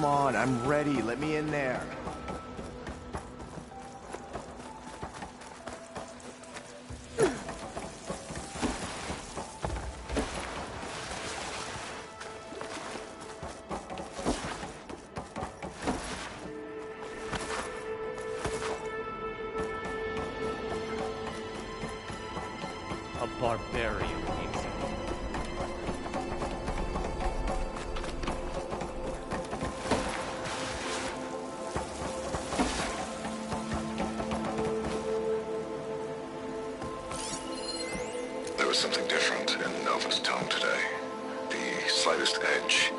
Come on, I'm ready. Let me in there. A barbarian needs it. There was something different in Nova's tone today. The slightest edge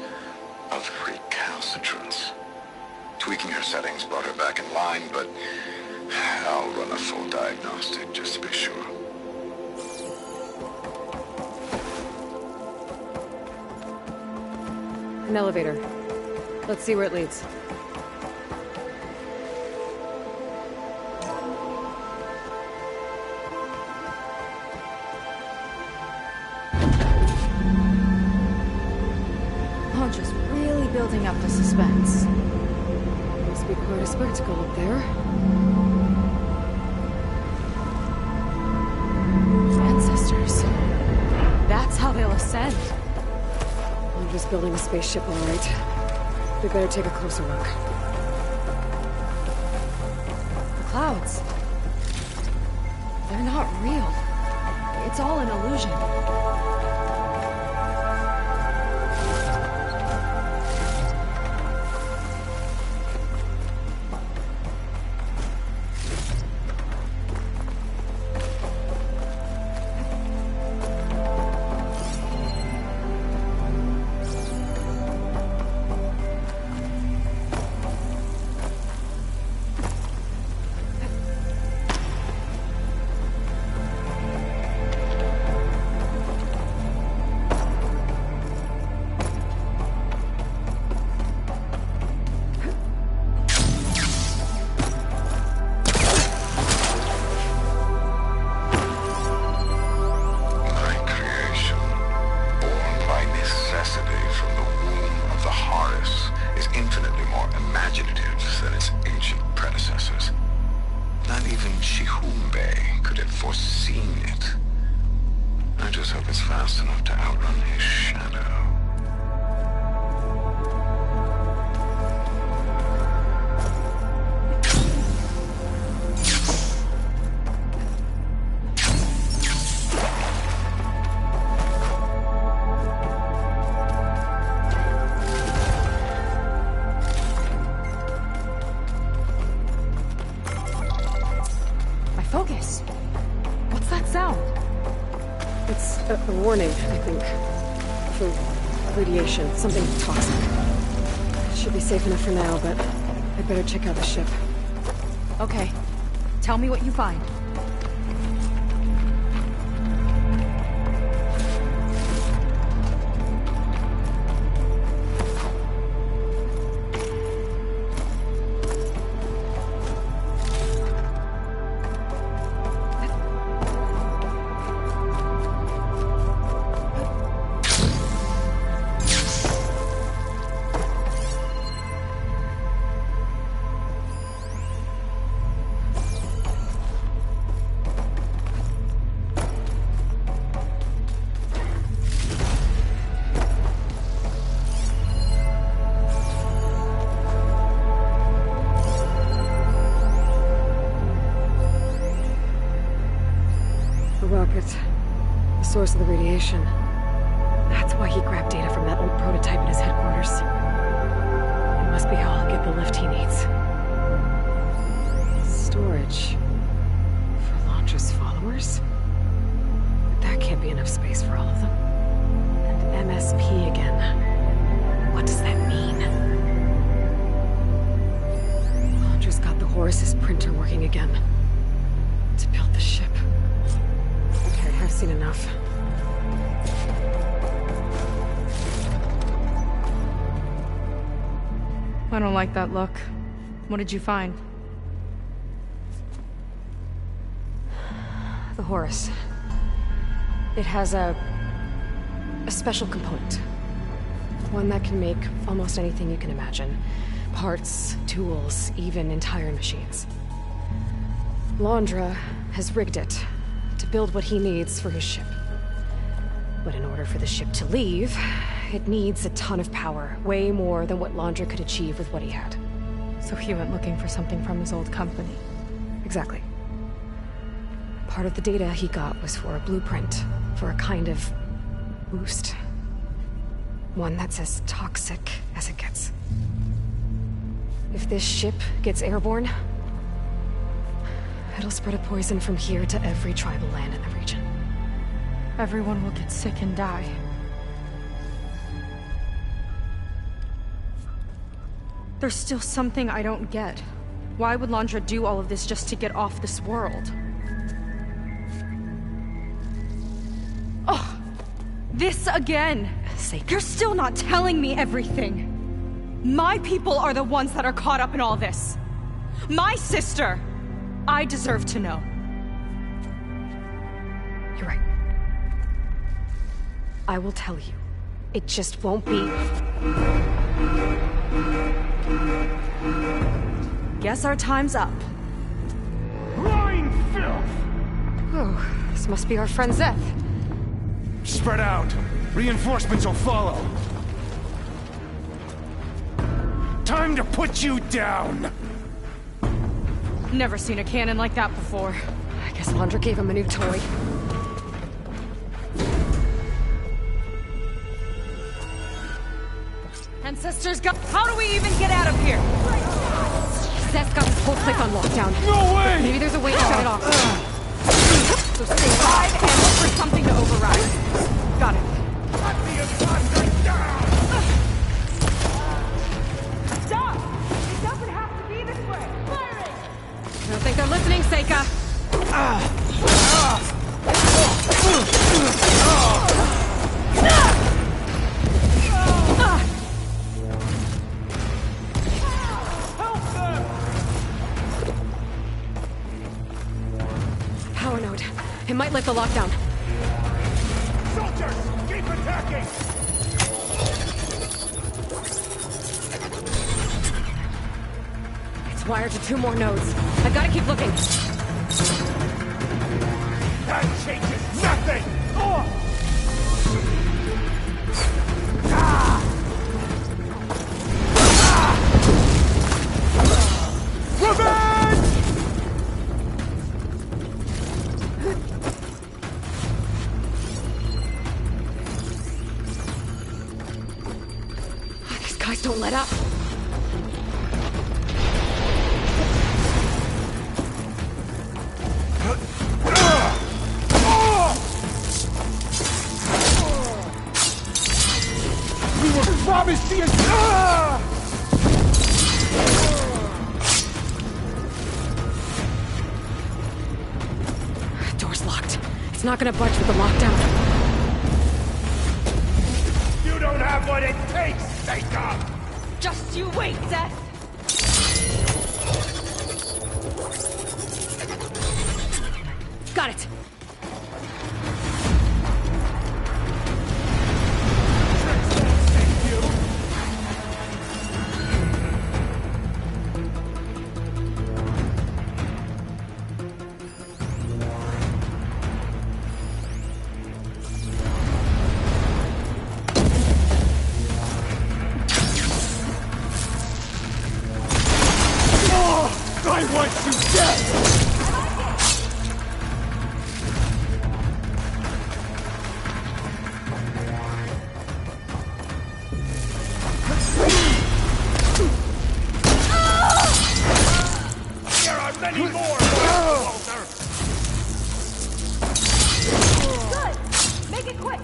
of recalcitrance. Tweaking her settings brought her back in line, but I'll run a full diagnostic just to be sure. An elevator. Let's see where it leads. Oh, just really building up the suspense. Must be quite a spectacle up there. Ancestors. That's how they'll ascend. They're just building a spaceship, all right. We better take a closer look. The clouds. They're not real. It's all an illusion. Fast enough to outrun his shadow. My focus. What's that sound? It's a warning, I think. For radiation, something toxic. Should be safe enough for now, but I'd better check out the ship. Okay. Tell me what you find. The source of the radiation. That's why he grabbed data from that old prototype in his headquarters. It must be how I'll get the lift he needs. Storage. For Londra's followers? But that can't be enough space for all of them. And MSP again. What does that mean? Londra's got the Horus's printer working again. To build the ship. I've seen enough. I don't like that look. What did you find? The Horus. It has a special component. One that can make almost anything you can imagine. Parts, tools, even entire machines. Londra has rigged it to build what he needs for his ship. But in order for the ship to leave, it needs a ton of power, way more than what Londra could achieve with what he had. So he went looking for something from his old company. Exactly. Part of the data he got was for a blueprint, for a kind of boost. One that's as toxic as it gets. If this ship gets airborne, it'll spread a poison from here to every tribal land in the region. Everyone will get sick and die. There's still something I don't get. Why would Londra do all of this just to get off this world? Oh! This again! You're still not telling me everything! My people are the ones that are caught up in all this! My sister! I deserve to know. You're right. I will tell you. It just won't be... Guess our time's up. Lying filth! Oh, this must be our friend Szeth. Spread out. Reinforcements will follow. Time to put you down! Never seen a cannon like that before. I guess Londra gave him a new toy. And sisters, how do we even get out of here? Szeth's got this whole place on lockdown. No way! Maybe there's a way to shut it off. So stay alive and look for something to override. Got it. Stop! It doesn't have to be this way. Firing! I don't think they're listening, Seika. Power node. It might lift the lockdown. Soldiers, keep attacking! It's wired to 2 more nodes. I've got to keep looking. That changes nothing! Revenge! These guys don't let up. We were promised the... Door's locked. It's not gonna budge with the lockdown. You don't have what it takes, Seika! Just you wait, Szeth! Got it. I want you dead! There are many more! Walter! Good! Make it quick!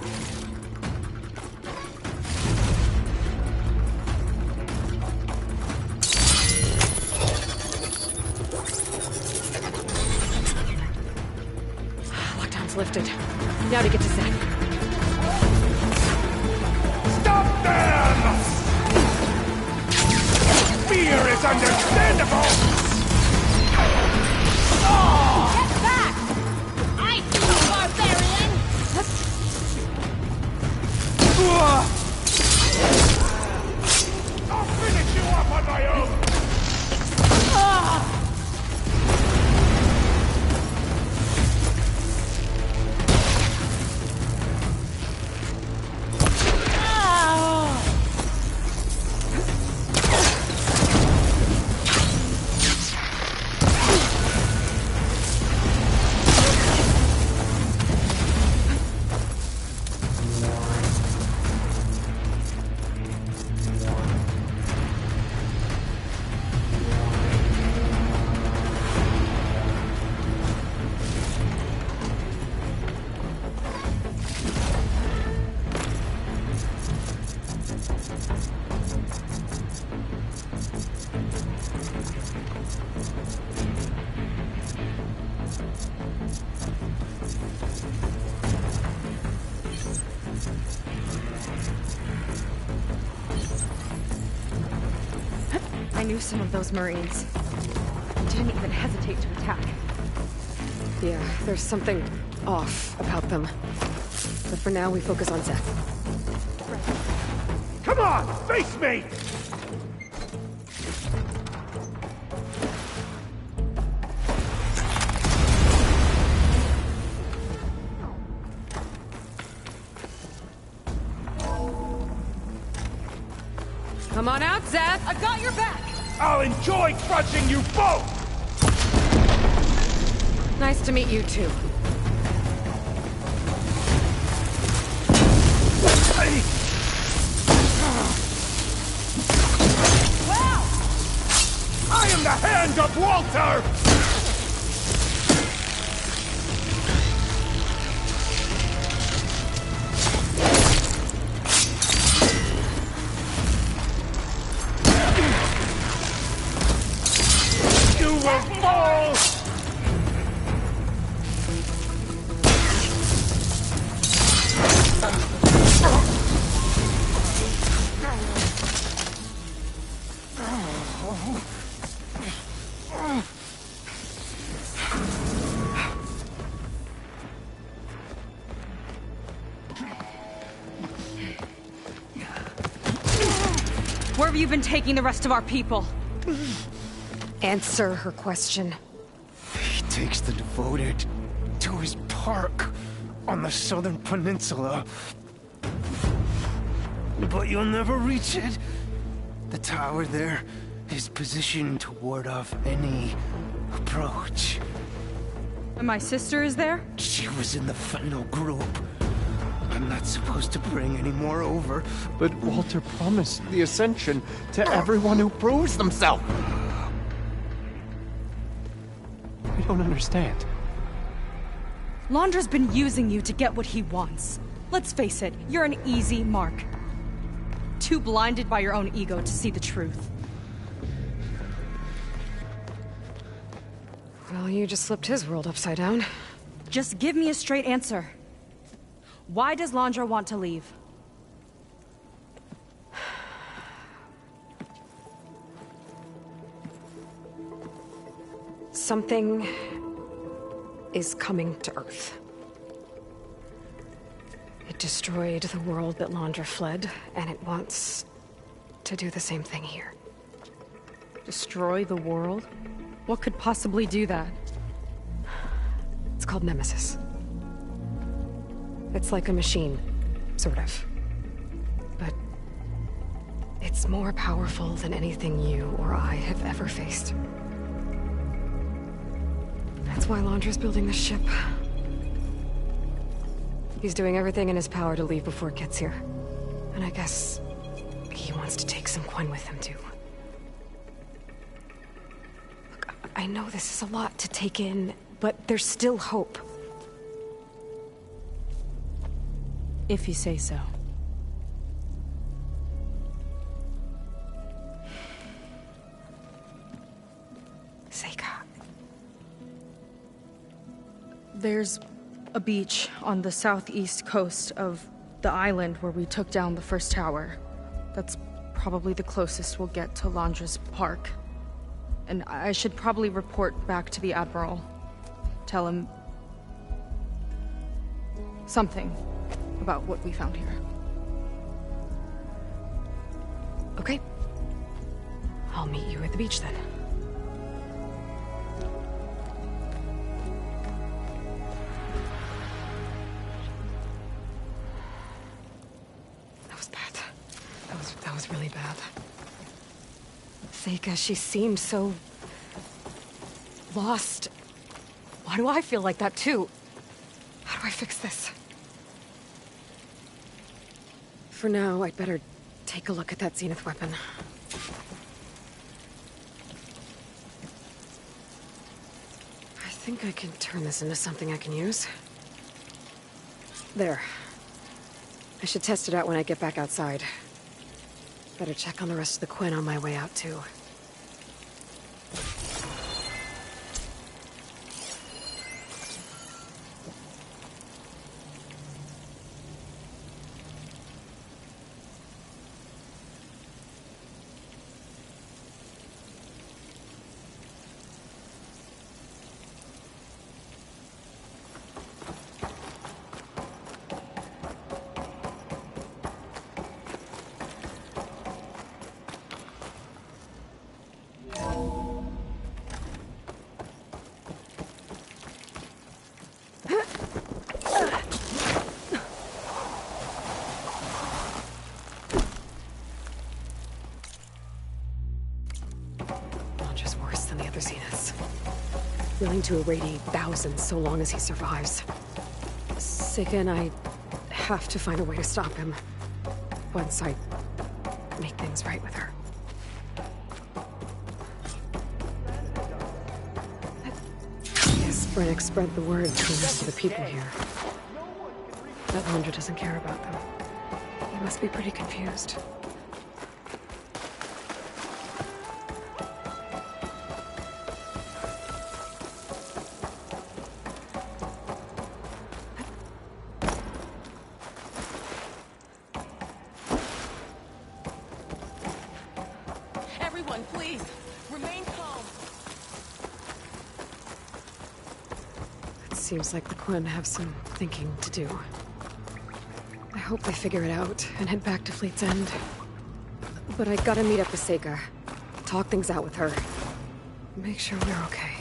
Lockdown's lifted. Now to get to Szeth. Stop them! Fear is understandable! Get back! I see you, barbarian! knew some of those Marines. They didn't even hesitate to attack. Yeah, there's something off about them. But for now, we focus on Seth. Come on, face me! Come on out, Seth! I've got your back! I'll enjoy crushing you both! Nice to meet you, too. Wow! I am the Hand of Walter! You will fall! Where have you been taking the rest of our people? Answer her question. He takes the devoted to his park on the southern peninsula. But you'll never reach it. The tower there is positioned to ward off any approach. And my sister is there? She was in the final group. I'm not supposed to bring any more over. But Walter promised the Ascension to everyone who proves themselves. I don't understand. Londra's been using you to get what he wants. Let's face it, you're an easy mark. Too blinded by your own ego to see the truth. Well, you just flipped his world upside down. Just give me a straight answer. Why does Londra want to leave? Something is coming to Earth. It destroyed the world that Londra fled, and it wants to do the same thing here. Destroy the world? What could possibly do that? It's called Nemesis. It's like a machine, sort of. But it's more powerful than anything you or I have ever faced. That's why Londra's building this ship. He's doing everything in his power to leave before it gets here. And I guess he wants to take some Quen with him, too. Look, I know this is a lot to take in, but there's still hope. If you say so. Seika. There's a beach on the southeast coast of the island where we took down the first tower. That's probably the closest we'll get to Londra's park. And I should probably report back to the Admiral. Tell him something about what we found here. Okay. I'll meet you at the beach then. That was bad. That was really bad. Seika, she seemed so lost. Why do I feel like that too? How do I fix this? For now, I'd better take a look at that Zenith weapon. I think I can turn this into something I can use. There. I should test it out when I get back outside. Better check on the rest of the Quen on my way out, too. willing to irradiate thousands so long as he survives. Seika and I have to find a way to stop him. Once I make things right with her. Yes, Brennick spread the word to the rest of the people here. That Laundra doesn't care about them. He must be pretty confused. Everyone, please, remain calm. It seems like the Quen have some thinking to do. I hope they figure it out and head back to Fleet's End. But I gotta meet up with Seika. Talk things out with her. Make sure we're okay.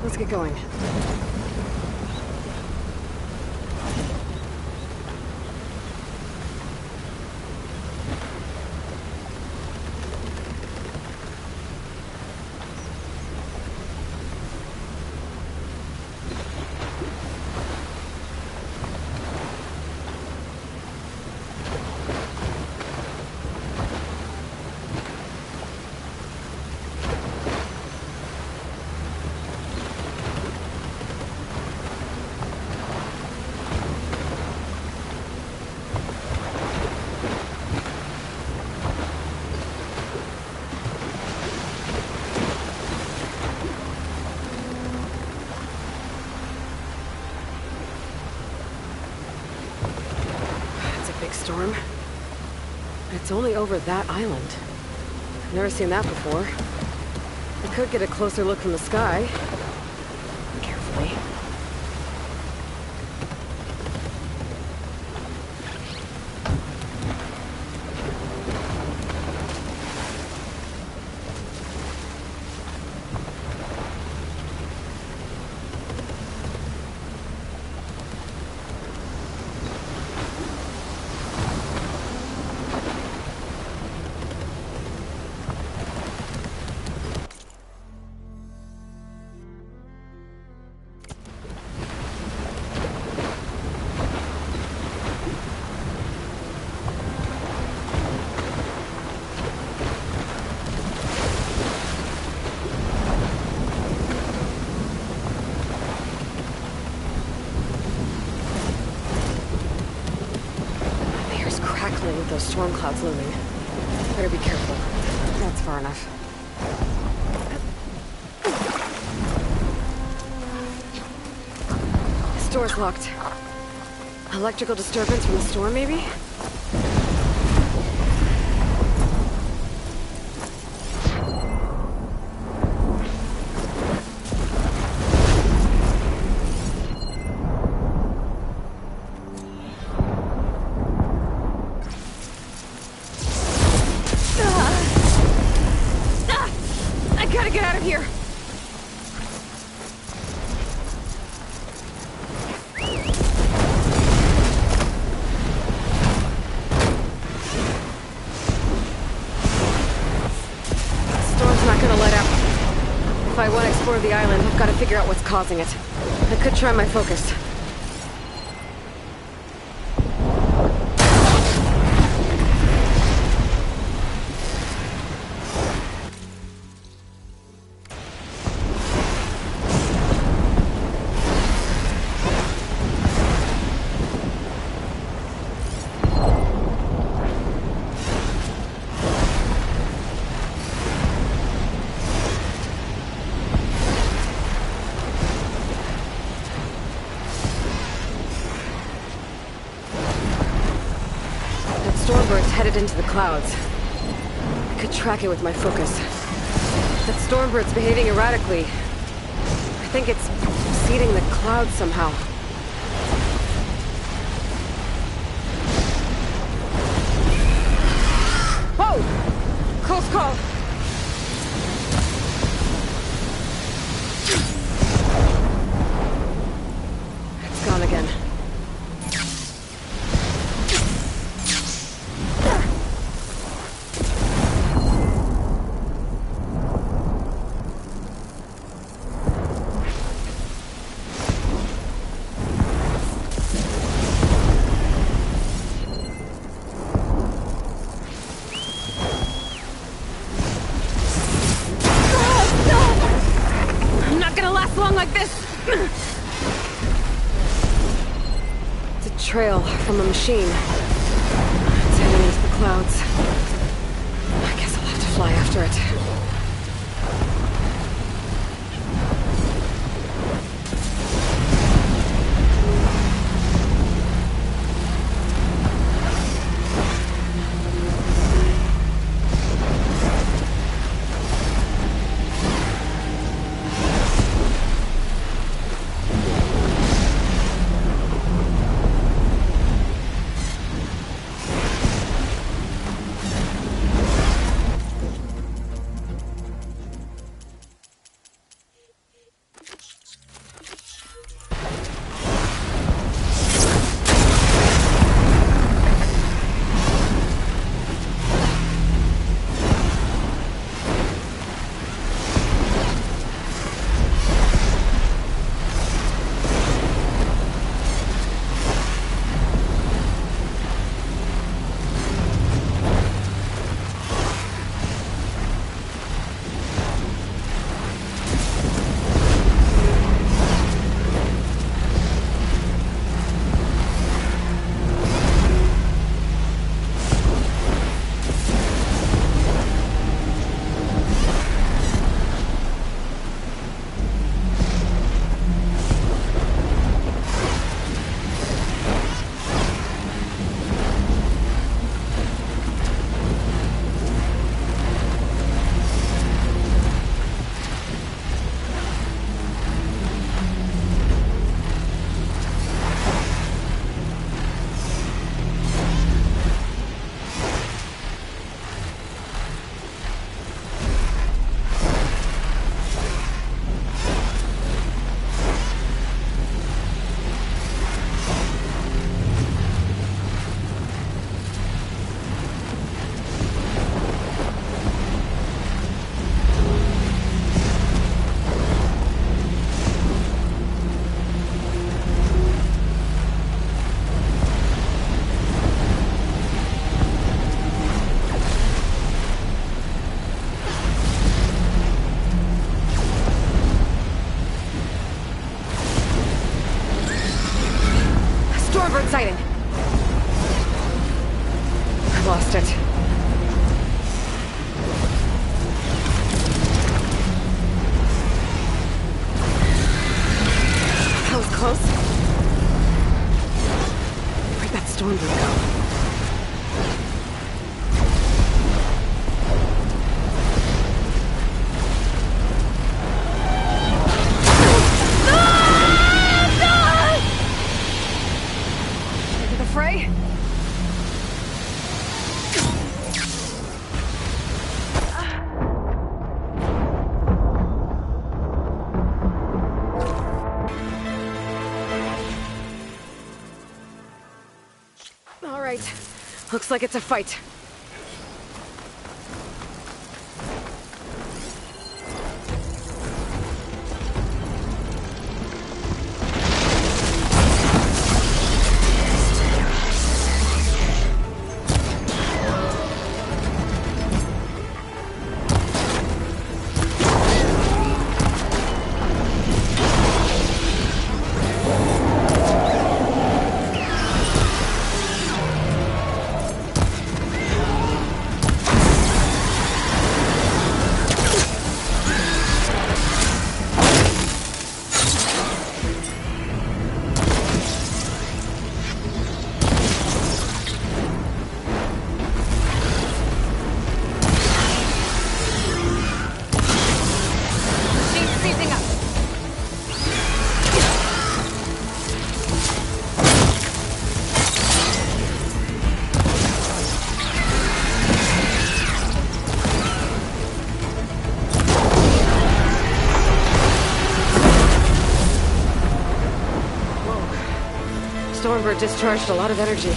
Let's get going. big storm. It's only over that island. I've never seen that before. I could get a closer look from the sky. Carefully. With those storm clouds looming. Better be careful. That's far enough. This door's locked. Electrical disturbance from the storm, maybe? The island. I've got to figure out what's causing it. I could try my focus. Stormbird's headed into the clouds. I could track it with my focus. That Stormbird's behaving erratically. I think it's seeding the clouds somehow. Whoa! Close call! It's gone again. Trail from a machine. It's heading into the clouds. I guess I'll have to fly after it. exciting. I lost it. That was close. Where'd that Stormbird go? Fray? All right. Looks like it's a fight. Stormbird discharged a lot of energy.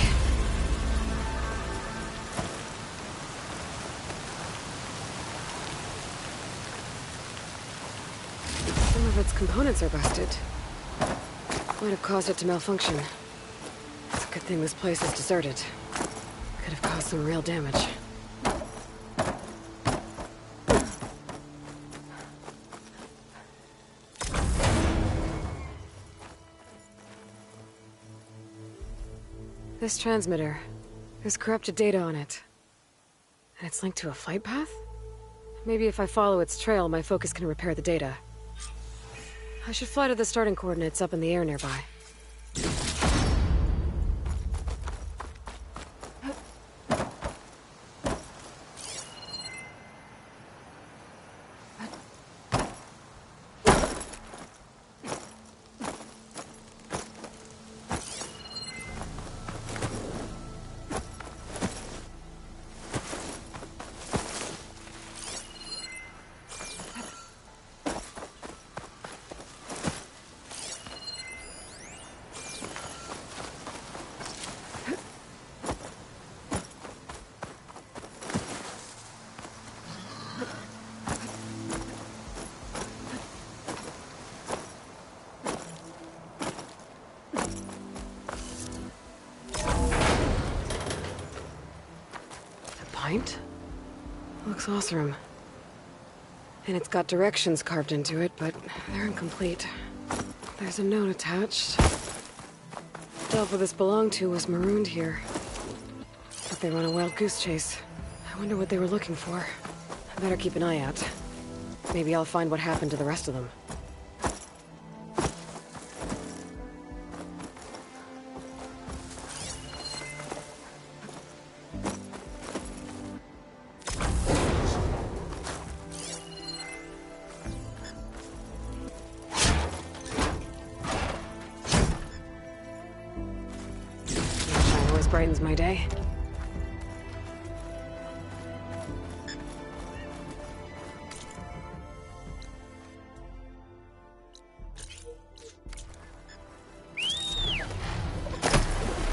Some of its components are busted. Might have caused it to malfunction. It's a good thing this place is deserted. Could have caused some real damage. This transmitter, there's corrupted data on it. And it's linked to a flight path? Maybe if I follow its trail, my focus can repair the data. I should fly to the starting coordinates up in the air nearby. Pint? Looks awesome. And it's got directions carved into it, but they're incomplete. There's a note attached. The Delta this belonged to was marooned here. But they run a wild goose chase. I wonder what they were looking for. I better keep an eye out. Maybe I'll find what happened to the rest of them. Brightens my day.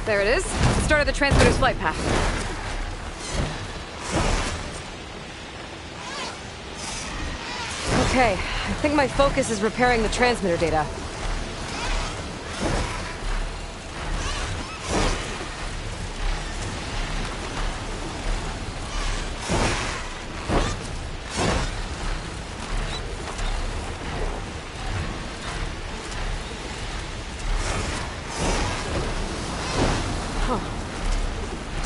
There it is. The start of the transmitter's flight path. Okay, I think my focus is repairing the transmitter data.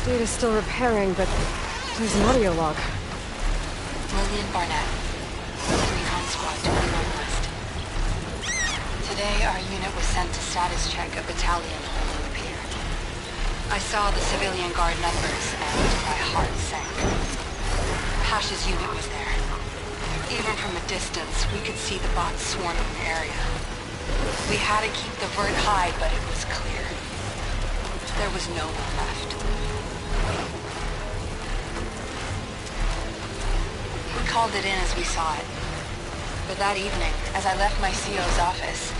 Data's still repairing, but there's an audio log. Lillian Barnett, Recon Squad 21 West. Today, our unit was sent to status check a battalion holding the pier. I saw the civilian guard numbers, and my heart sank. Hash's unit was there. Even from a distance, we could see the bots swarming the area. We had to keep the vert high, but it was clear. There was no one left. We called it in as we saw it. But that evening, as I left my CO's office,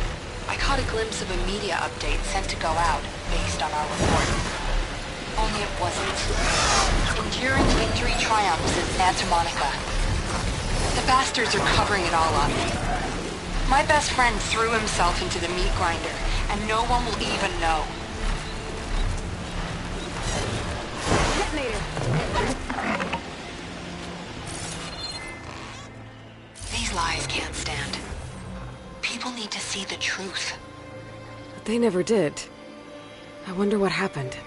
I caught a glimpse of a media update sent to go out based on our report. Only it wasn't. Enduring victory triumphs in Santa Monica. The bastards are covering it all up. My best friend threw himself into the meat grinder, and no one will even know. Detonator! These lies can't stand. People need to see the truth. But they never did. I wonder what happened.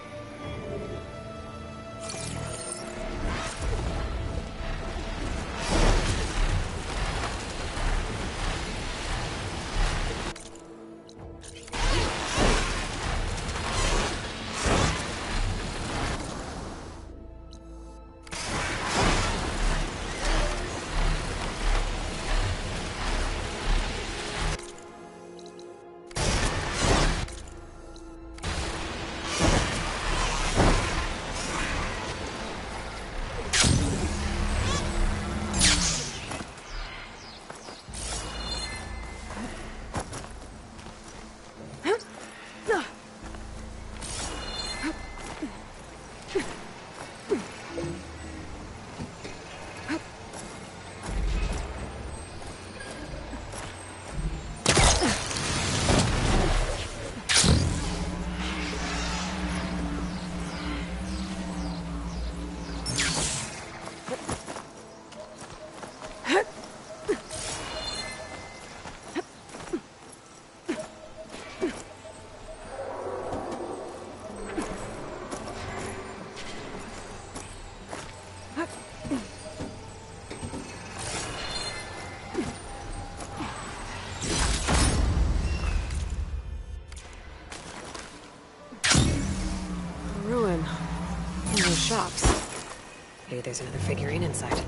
Shops. Maybe there's another figurine inside.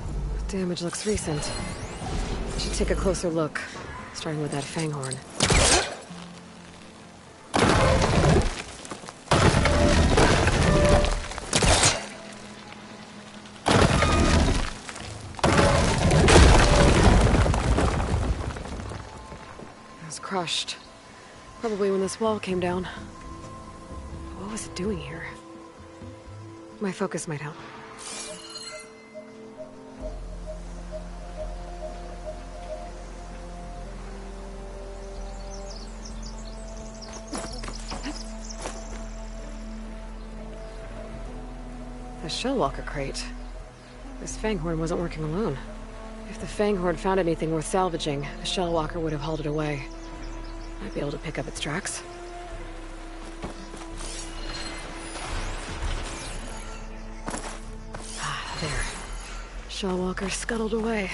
Damage looks recent. I should take a closer look, starting with that fanghorn. It was crushed. Probably when this wall came down. What was it doing here? My focus might help. The Shellwalker crate. This Fanghorn wasn't working alone. If the Fanghorn found anything worth salvaging, the Shellwalker would have hauled it away. Might be able to pick up its tracks. There. Shellwalker scuttled away.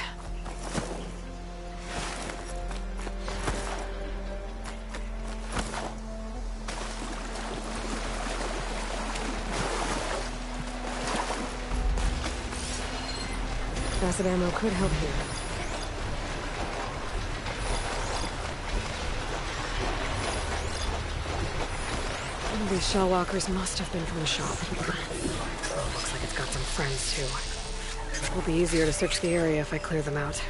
Acid ammo could help here. One of these Shellwalkers must have been from the shop. Oh, looks like it's got some friends, too. It will be easier to search the area if I clear them out.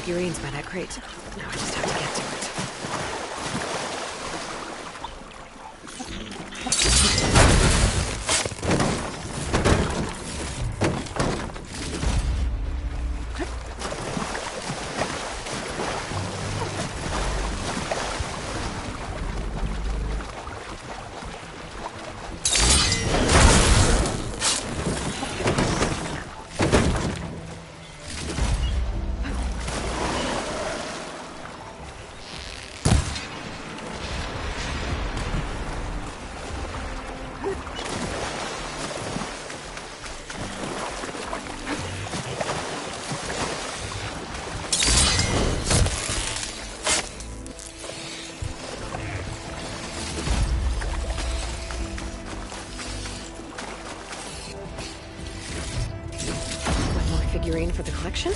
figurines by that crate. Now I just have to get to it. Figurine for the collection?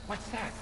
What's that?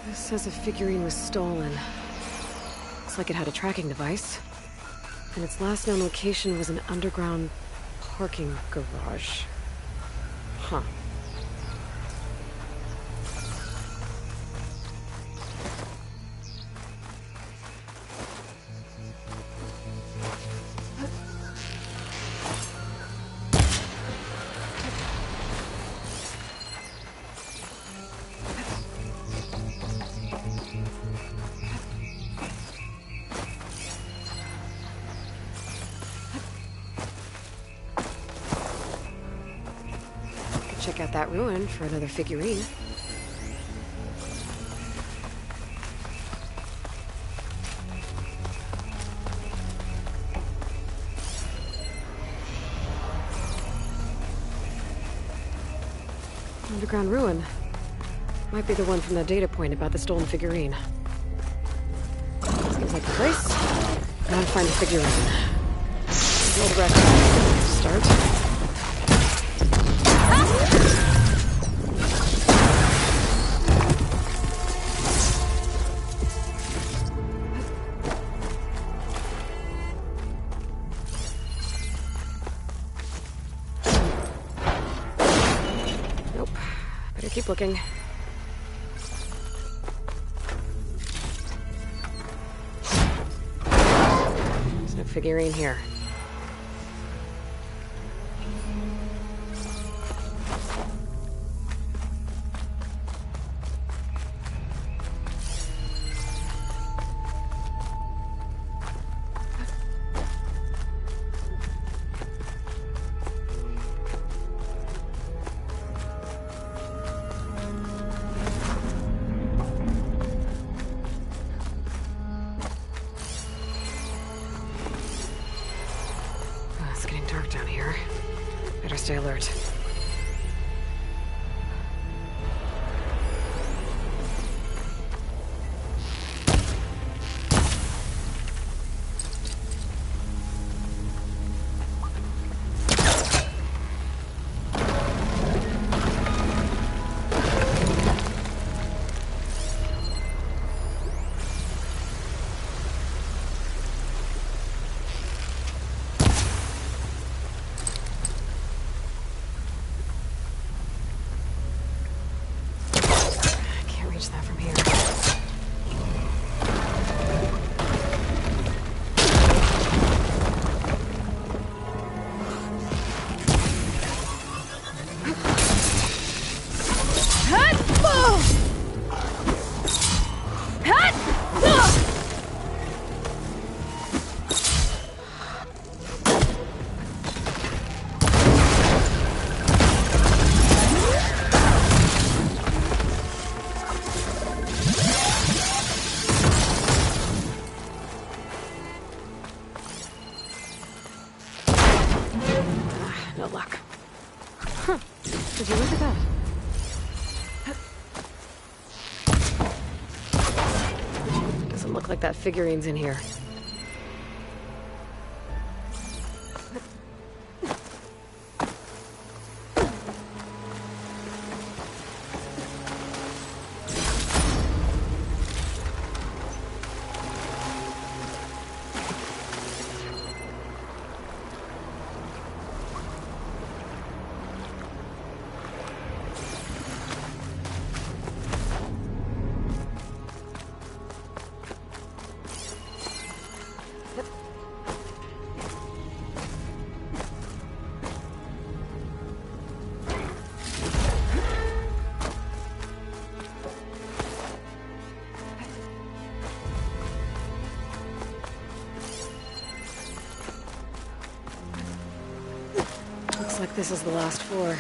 This says a figurine was stolen. Looks like it had a tracking device. And its last known location was an underground parking garage. Huh. Check out that ruin for another figurine. Underground ruin. Might be the one from that data point about the stolen figurine. Seems like the place. Gotta find the figurine. Old rest. Start. Nope. Better keep looking. There's no figurine here. It's getting dark down here. Better stay alert. Can't reach that from here. No luck. Huh. Did you look at that? Doesn't look like that figurine's in here. Looks like this is the last floor.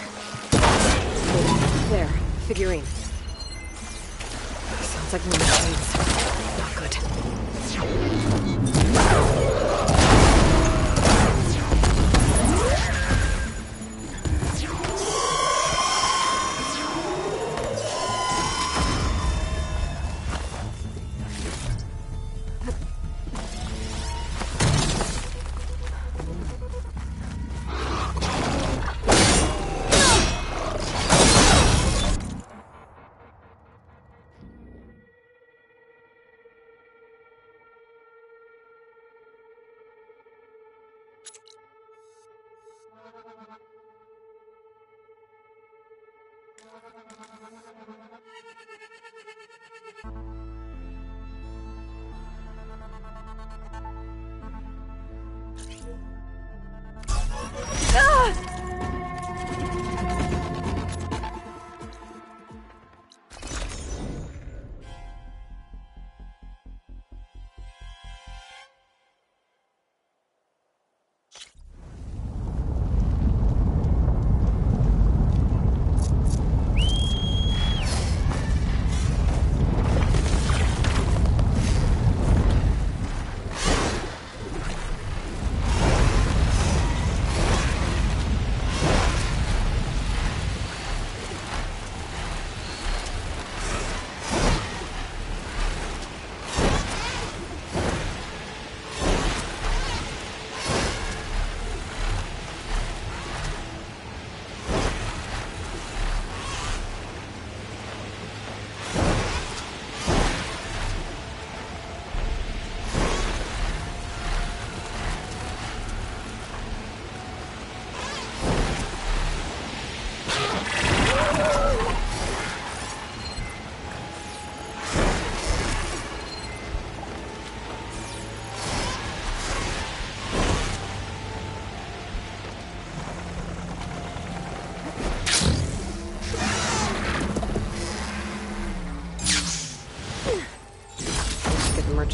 There, figurine. Sounds like one of the shades. Not good.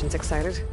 isn't excited.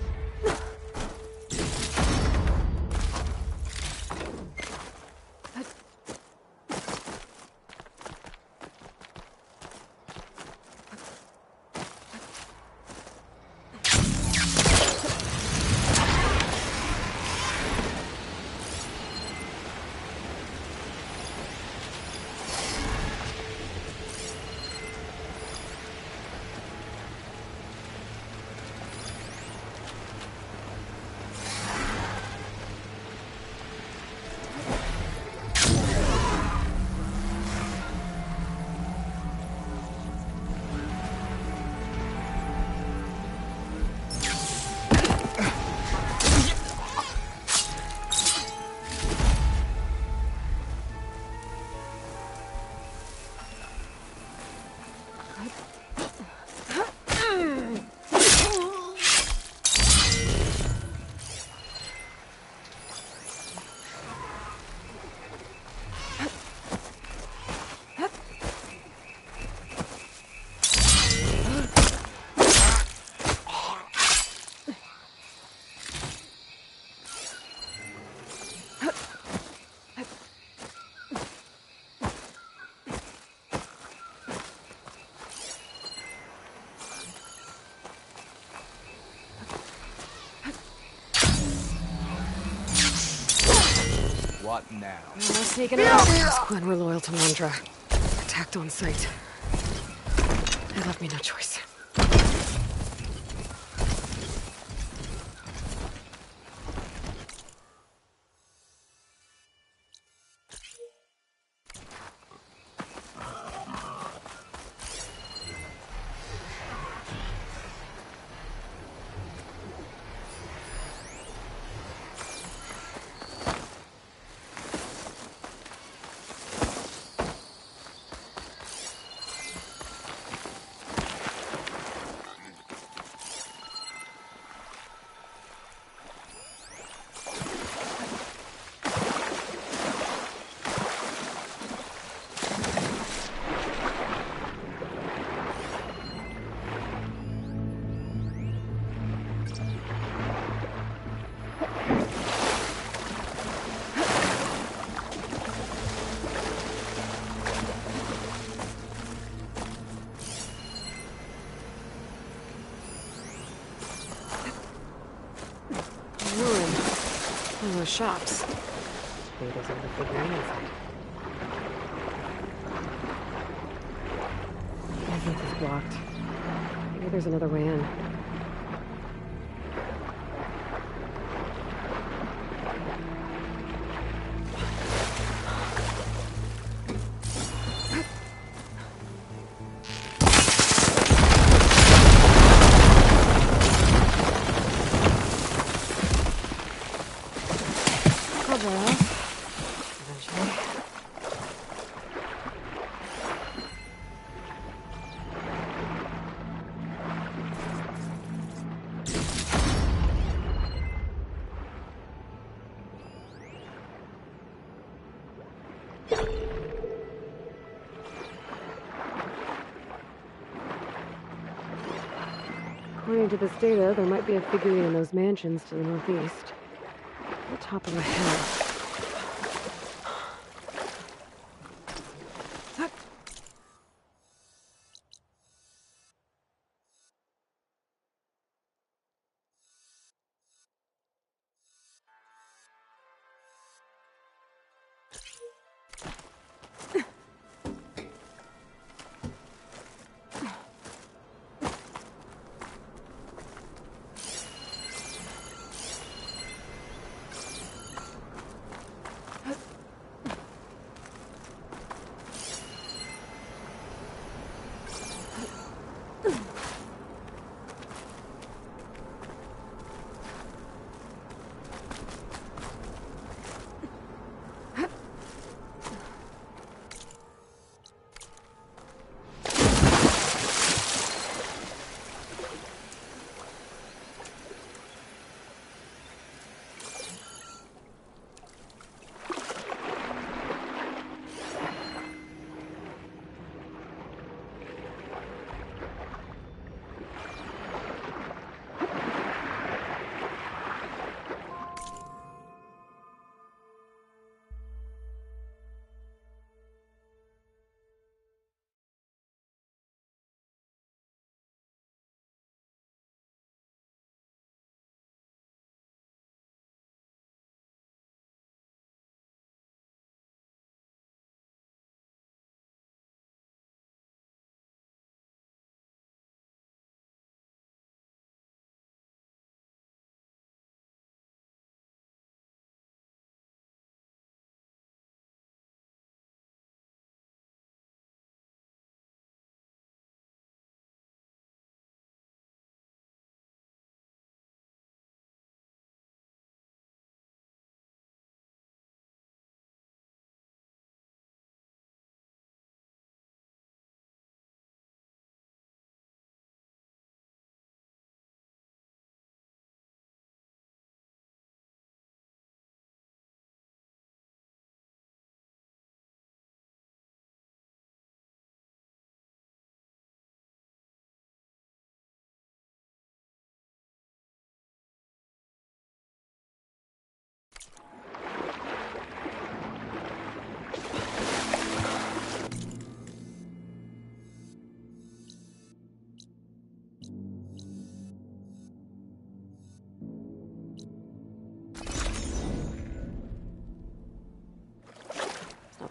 What now? No sneaking out. Gwen were loyal to Londra. Attacked on sight. They left me no choice. One of those shops. Maybe there's another figurine inside. I think it's blocked. Maybe there's another way in. According to this data, there might be a figurine in those mansions to the northeast. At the top of a hill.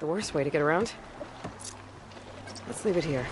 the worst way to get around. Let's leave it here.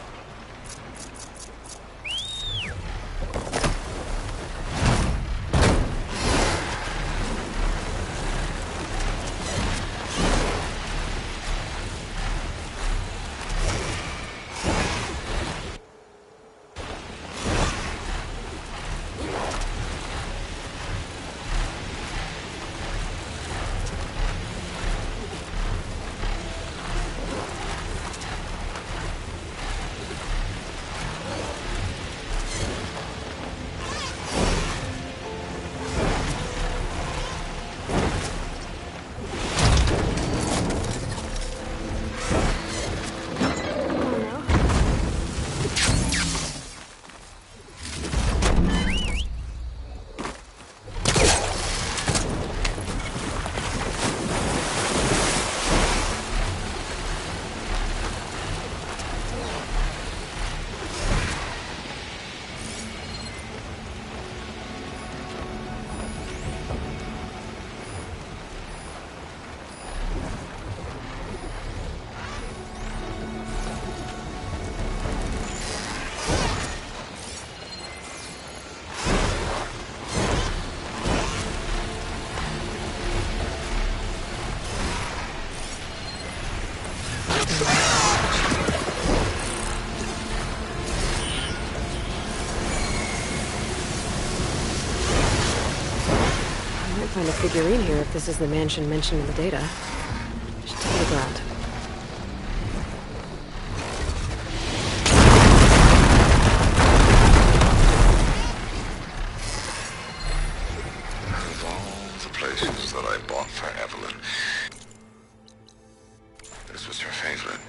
Find a figurine here if this is the mansion mentioned in the data. Should take a look around. Of all the places that I bought for Evelyn, this was her favorite.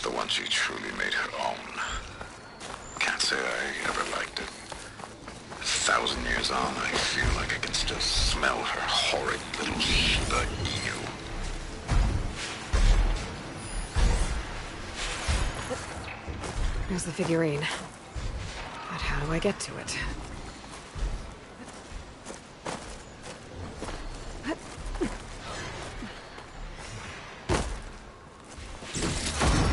The one she truly made her own. Can't say I ever liked it. 1,000 years on, I feel like I can still smell her horrid little Shiba Inu. There's the figurine. But how do I get to it?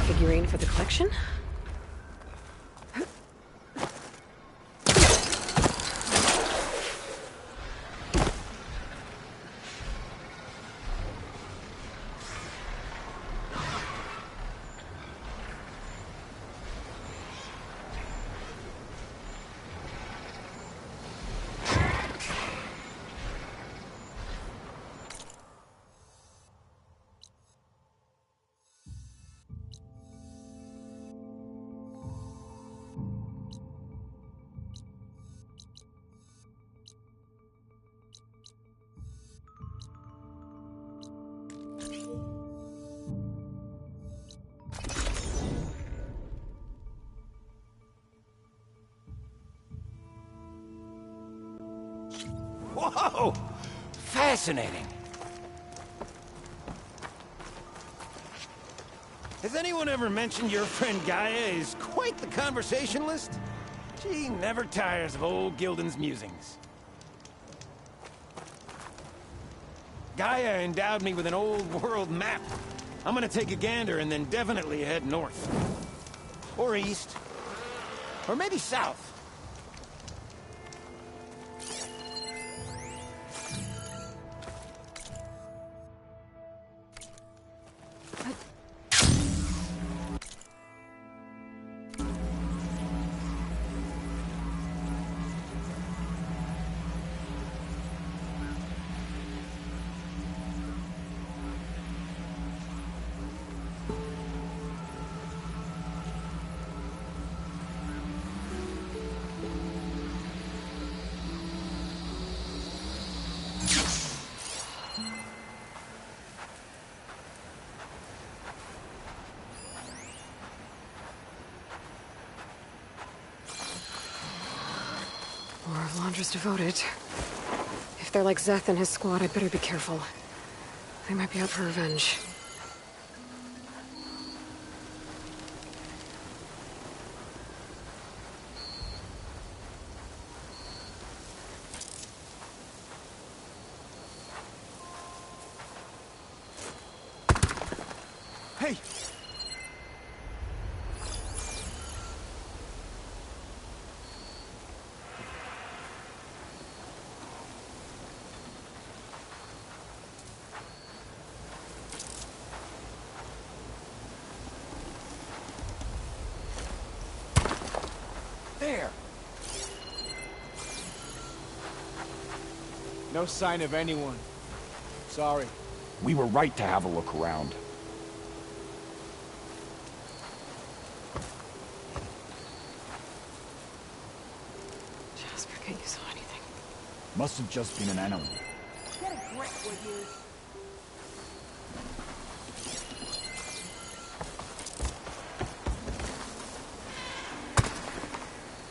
Figurine for the collection? Whoa! Fascinating. Has anyone ever mentioned your friend Gaia is quite the conversationalist? She never tires of old Gildan's musings. Gaia endowed me with an old world map. I'm gonna take a gander and then definitely head north. Or east. Or maybe south. More of Londra's devoted. If they're like Szeth and his squad, I'd better be careful. They might be out for revenge. Hey! There! No sign of anyone. Sorry. We were right to have a look around. Jasper, can't you saw anything? Must have just been an animal. Get a grip, would you?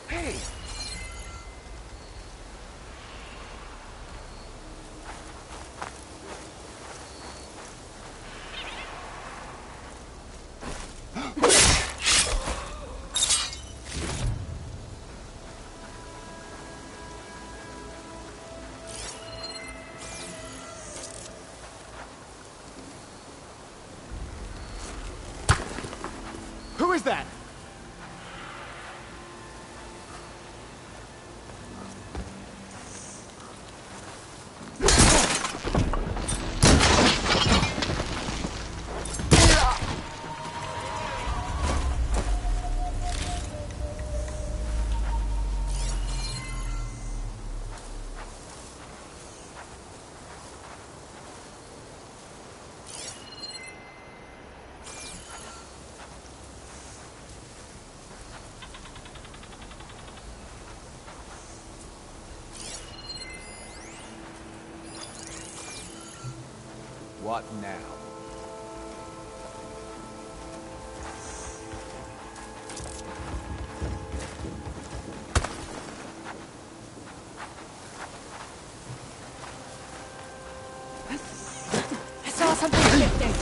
Hey! Who is that? What now? I saw something shifting.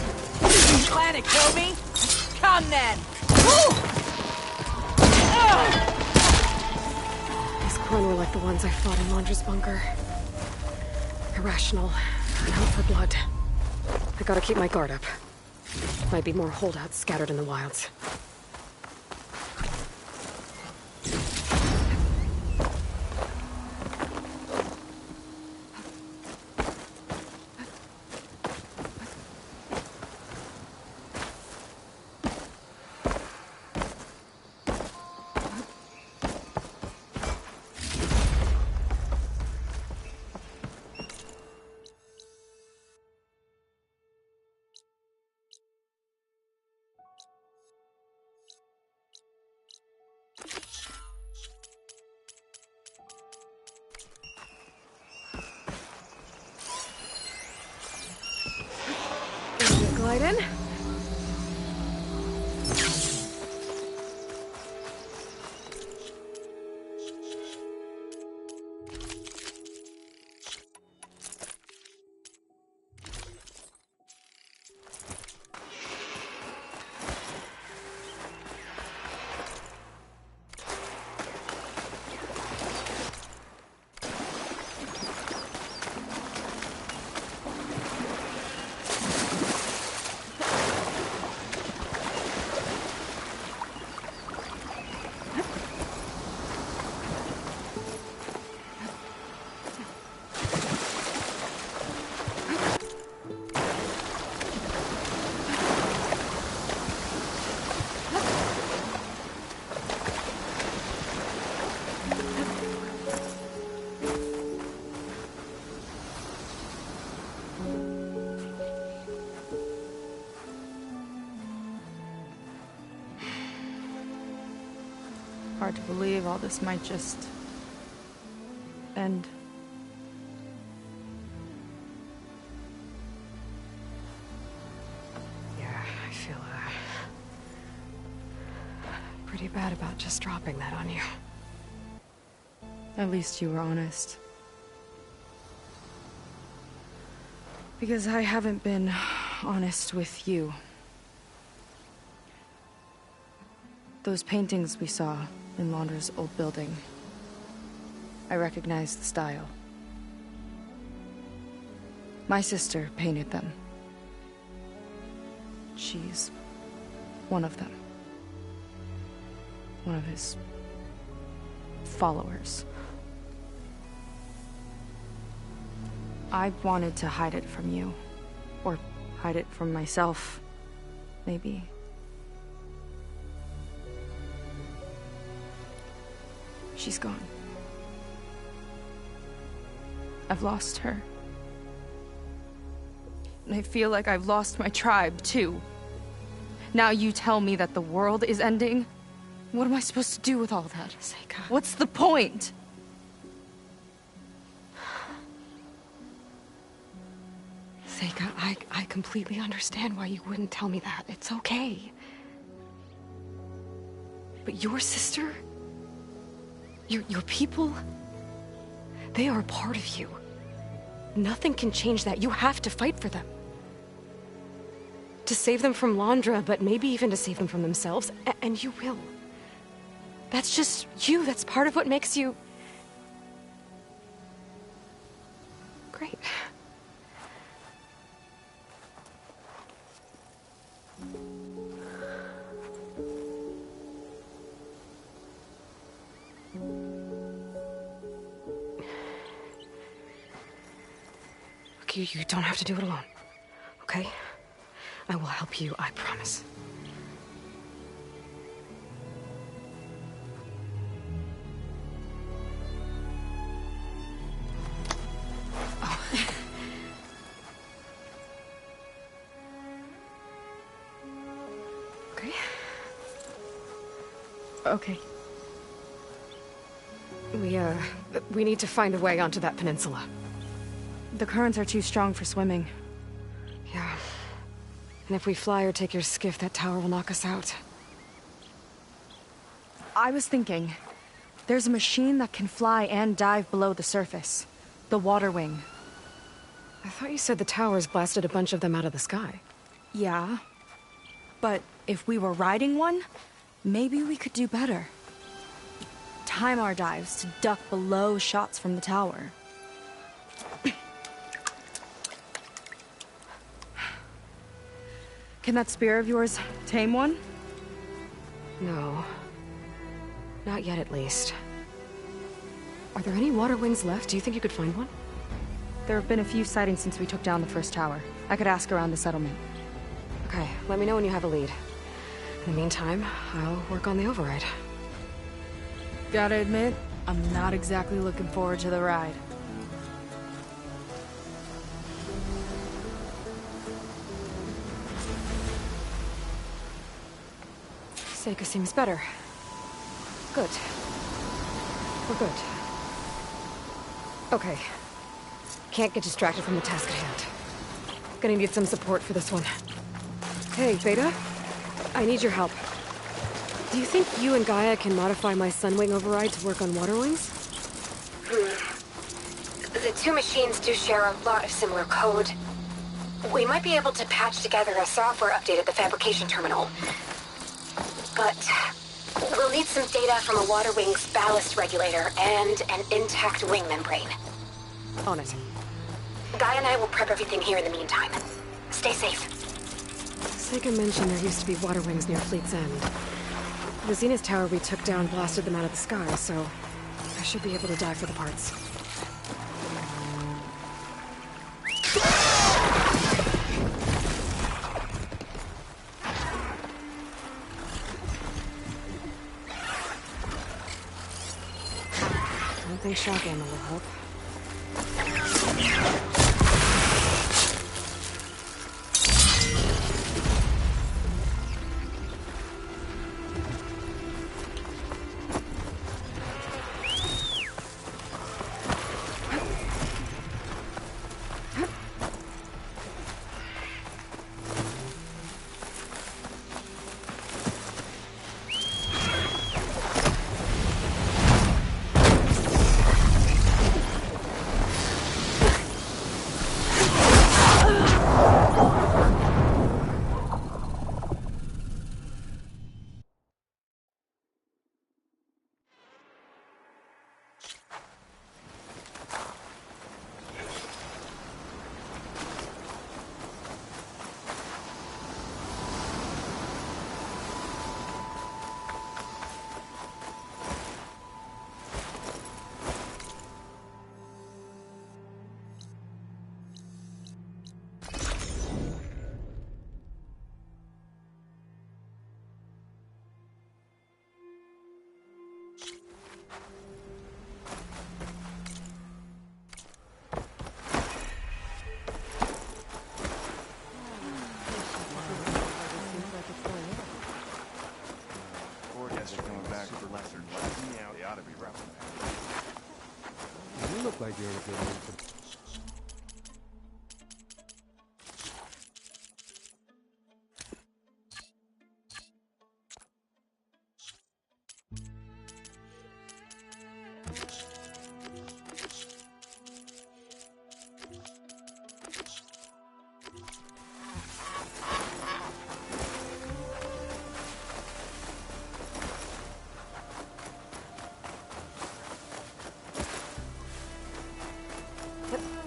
You plan to kill me? Come then. These Krone were like the ones I fought in Londra's bunker. Irrational, and out for blood. I gotta keep my guard up. Might be more holdouts scattered in the wilds. Glide in. Hard to believe all this might just end. Yeah, I feel pretty bad about just dropping that on you. At least you were honest. Because I haven't been honest with you. Those paintings we saw in Londra's old building, I recognize the style. My sister painted them. She's One of them. One of his followers. I wanted to hide it from you. Or hide it from myself, maybe. She's gone. I've lost her. And I feel like I've lost my tribe, too. Now you tell me that the world is ending? What am I supposed to do with all that? Seika. What's the point? Seika, I completely understand why you wouldn't tell me that. It's okay. But your sister? Your people? They are a part of you. Nothing can change that. You have to fight for them. To save them from Londra, but maybe even to save them from themselves. And you will. That's just you. That's part of what makes you... great. You don't have to do it alone, okay? I will help you, I promise. Oh. Okay. Okay. We need to find a way onto that peninsula. The currents are too strong for swimming. Yeah. And if we fly or take your skiff, that tower will knock us out. I was thinking, there's a machine that can fly and dive below the surface. The Water Wing. I thought you said the towers blasted a bunch of them out of the sky. Yeah. But if we were riding one, maybe we could do better. Time our dives to duck below shots from the tower. Can that spear of yours tame one? No. Not yet, at least. Are there any water wings left? Do you think you could find one? There have been a few sightings since we took down the first tower. I could ask around the settlement. Okay, let me know when you have a lead. In the meantime, I'll work on the override. Gotta admit, I'm not exactly looking forward to the ride. Seika seems better. Good. We're good. Okay. Can't get distracted from the task at hand. Gonna need some support for this one. Hey, Beta. I need your help. Do you think you and Gaia can modify my Sunwing override to work on water wings? The two machines do share a lot of similar code. We might be able to patch together a software update at the fabrication terminal. But we'll need some data from a water wing's ballast regulator and an intact wing membrane. On it. Gaia and I will prep everything here in the meantime. Stay safe. Seika mentioned there used to be water wings near Fleet's End. The Zenith Tower we took down blasted them out of the sky, so I should be able to dive for the parts. I don't think shock ammo will help. lessers like me out. They ought to be rough. You look like you're in a good mood for...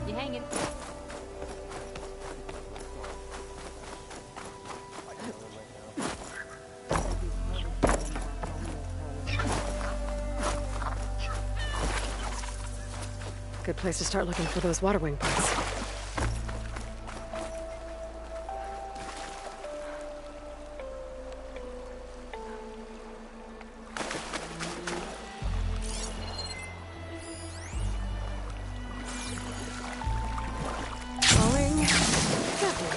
You hanging? Good place to start looking for those water wing parts. Going that way.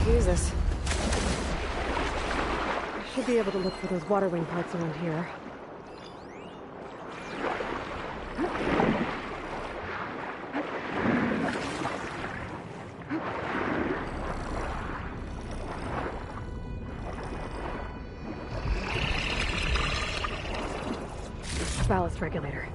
Jesus. I should be able to look for those water wing parts around here. Ballast regulator.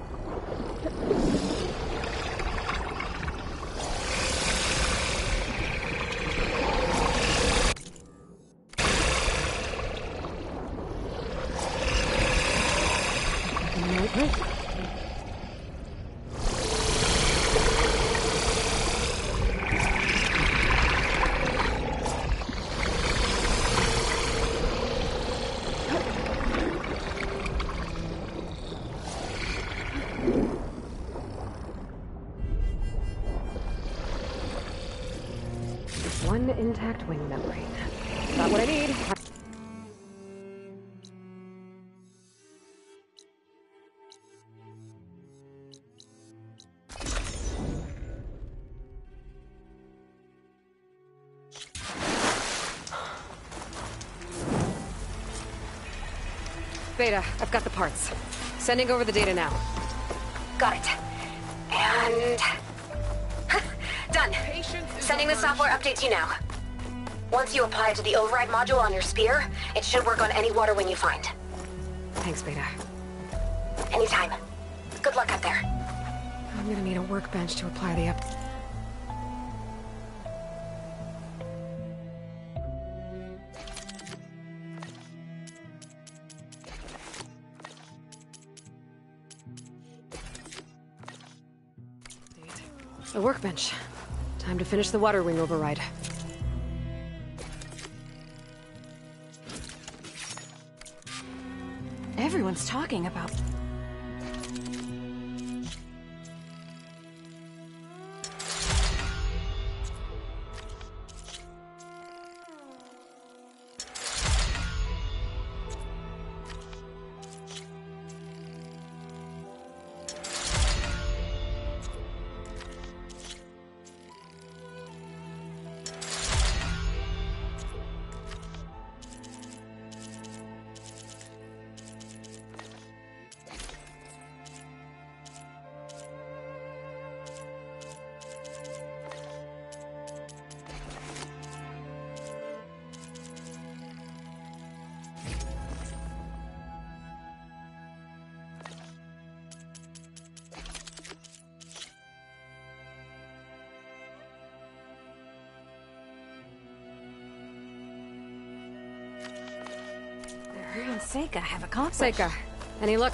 One intact wing membrane. Got what I need. Beta, I've got the parts. Sending over the data now. Got it. And... done. Sending the software update to you now. Once you apply it to the override module on your spear, it should work on any water wing you find. Thanks, Beta. Anytime. Good luck out there. I'm gonna need a workbench to apply the up... A workbench. Time to finish the water wing override. Everyone's talking about... Her and Seika have accomplished. Seika, any luck?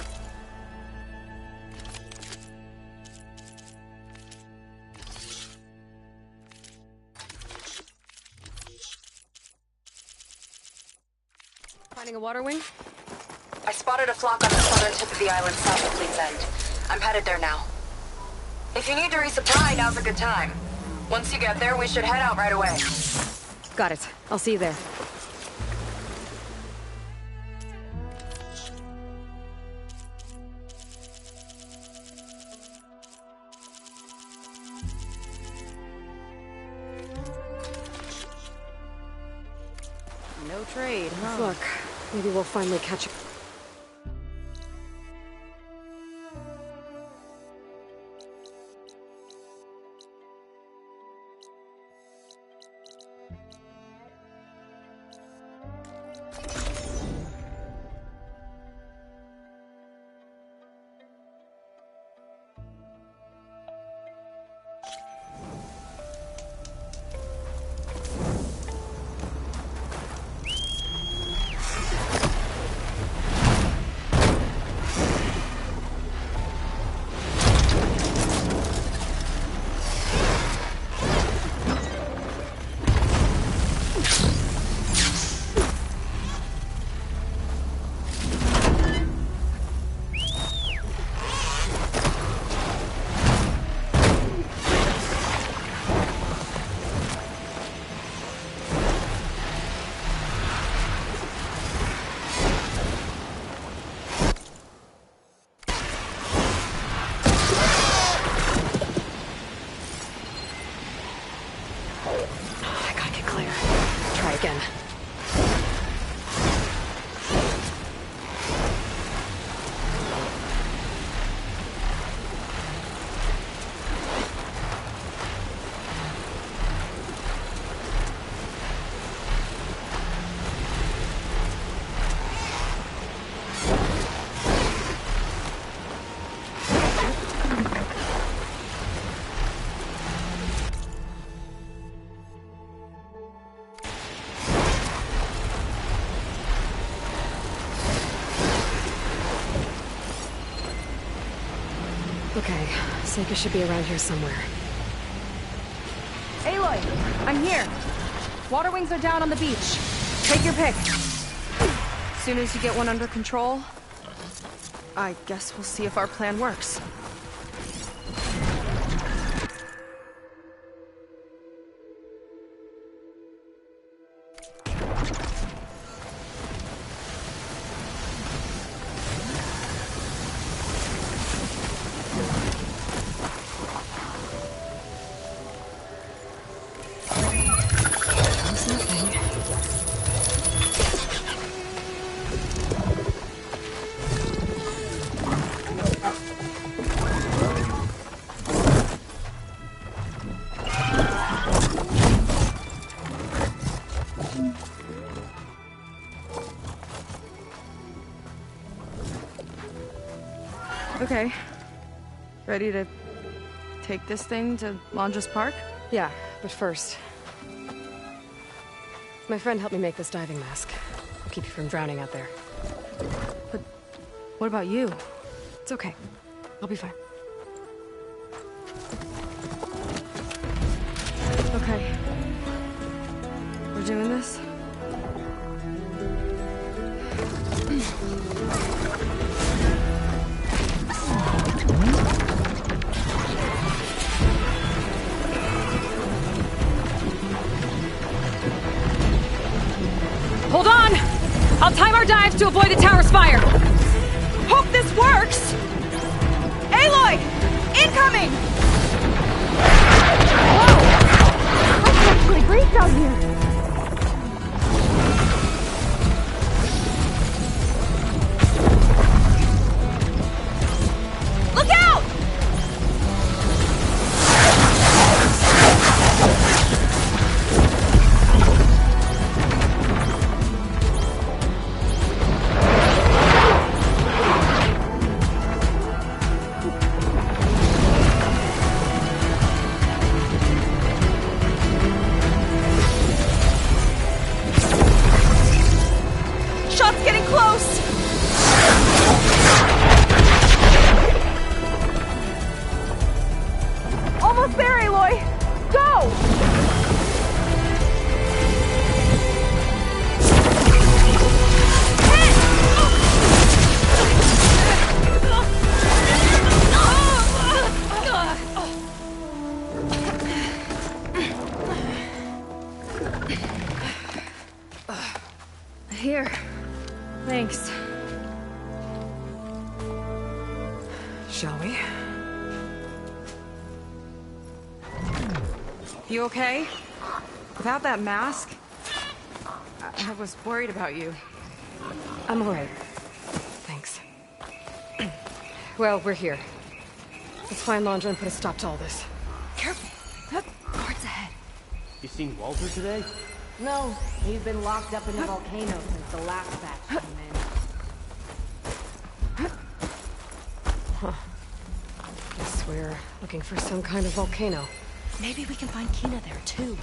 Finding a water wing? I spotted a flock on the southern tip of the island south of Fleet's End. I'm headed there now. If you need to resupply, now's a good time. Once you get there, we should head out right away. Got it. I'll see you there. trade, huh? Look, maybe we'll finally catch up. I gotta get clear. Try again. Okay, Seika should be around here somewhere. Aloy, I'm here. Water wings are down on the beach. Take your pick. As soon as you get one under control, I guess we'll see if our plan works. Okay. Ready to take this thing to Londres Park? Yeah, but first... My friend helped me make this diving mask. I'll keep you from drowning out there. But what about you? It's okay. I'll be fine. Okay. We're doing this? Hold on! I'll time our dives to avoid the tower's fire! Hope this works! Aloy! Incoming! Whoa! It's actually great down here! Look out! Here. Thanks. Shall we? You okay? Without that mask? I was worried about you. I'm alright. Thanks. Well, we're here. Let's find Londra and put a stop to all this. Careful! Guards ahead. You seen Walter today? No, he's been locked up in the volcano since the last batch came in. Huh. Guess we're looking for some kind of volcano. Maybe we can find Kina there, too.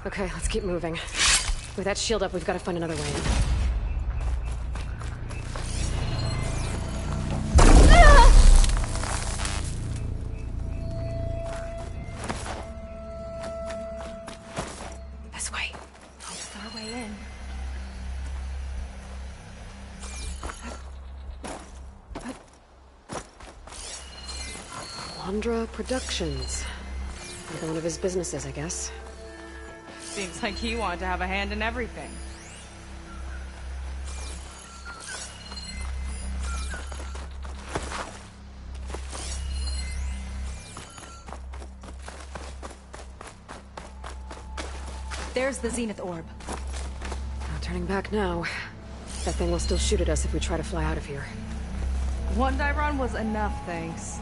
Okay, let's keep moving. With that shield up, we've got to find another way in. This way. That's our way in. Londra Productions. Another one of his businesses, I guess. Seems like he wanted to have a hand in everything. There's the Zenith Orb. Not turning back now. That thing will still shoot at us if we try to fly out of here. One dive run was enough, thanks.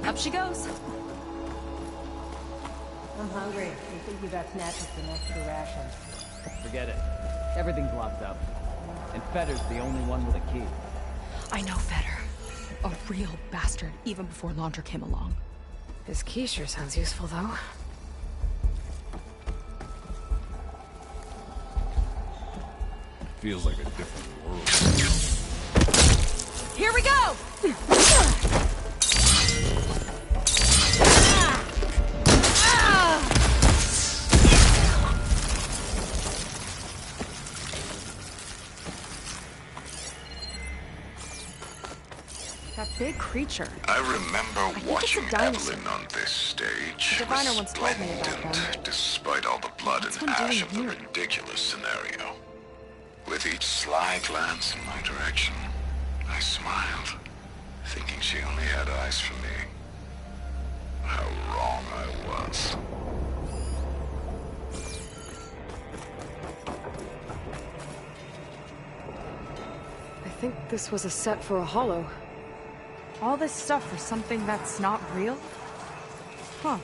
Up she goes. I'm hungry. I'm thinking about snatching some extra rations. Forget it. Everything's locked up. And Fetter's the only one with a key. I know Fetter. A real bastard, even before Londra came along. His key sure sounds useful, though. Feels like a different world. Here we go! That big creature. I remember watching dinosaur. Evelyn on this stage. The diviner once told me about Resplendent, them. despite all the blood What's and one doing ash of the here? ridiculous scenario. With each sly glance in my direction, I smiled, thinking she only had eyes for me. How wrong I was. I think this was a set for a hollow. All this stuff for something that's not real? Huh.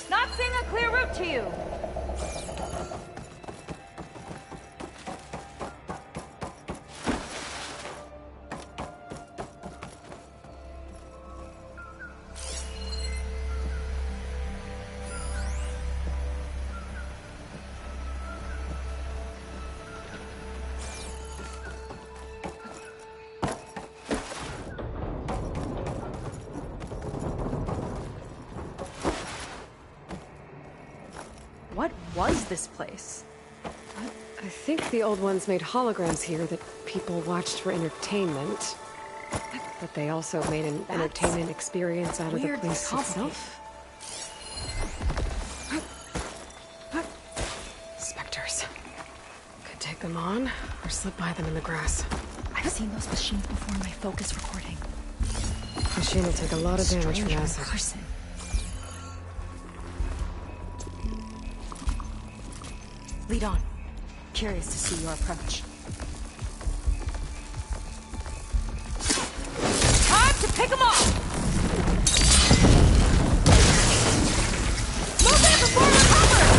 Not seeing a clear route to you. What was this place? I I think the old ones made holograms here that people watched for entertainment. But they also made an entertainment experience out of the place itself. Spectres. Could take them on, or slip by them in the grass. I've seen those machines before in my focus recording. Machine will take a lot of damage from acid. Person. Lead on. Curious to see your approach. Time to pick them off! Move in before we're covered!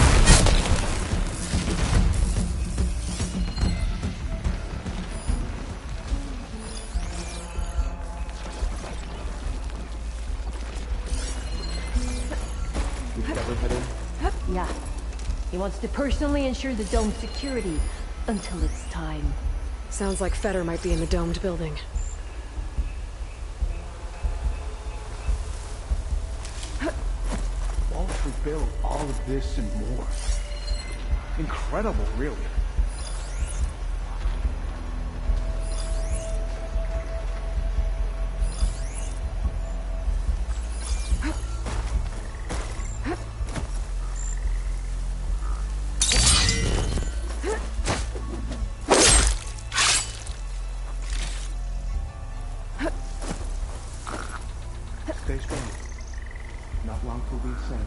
You've never head in? Yeah. He wants to personally ensure the dome's security until it's time. Sounds like Fetter might be in the domed building. Walter built all of this and more. Incredible, really. Stay strong. Not long till we ascend.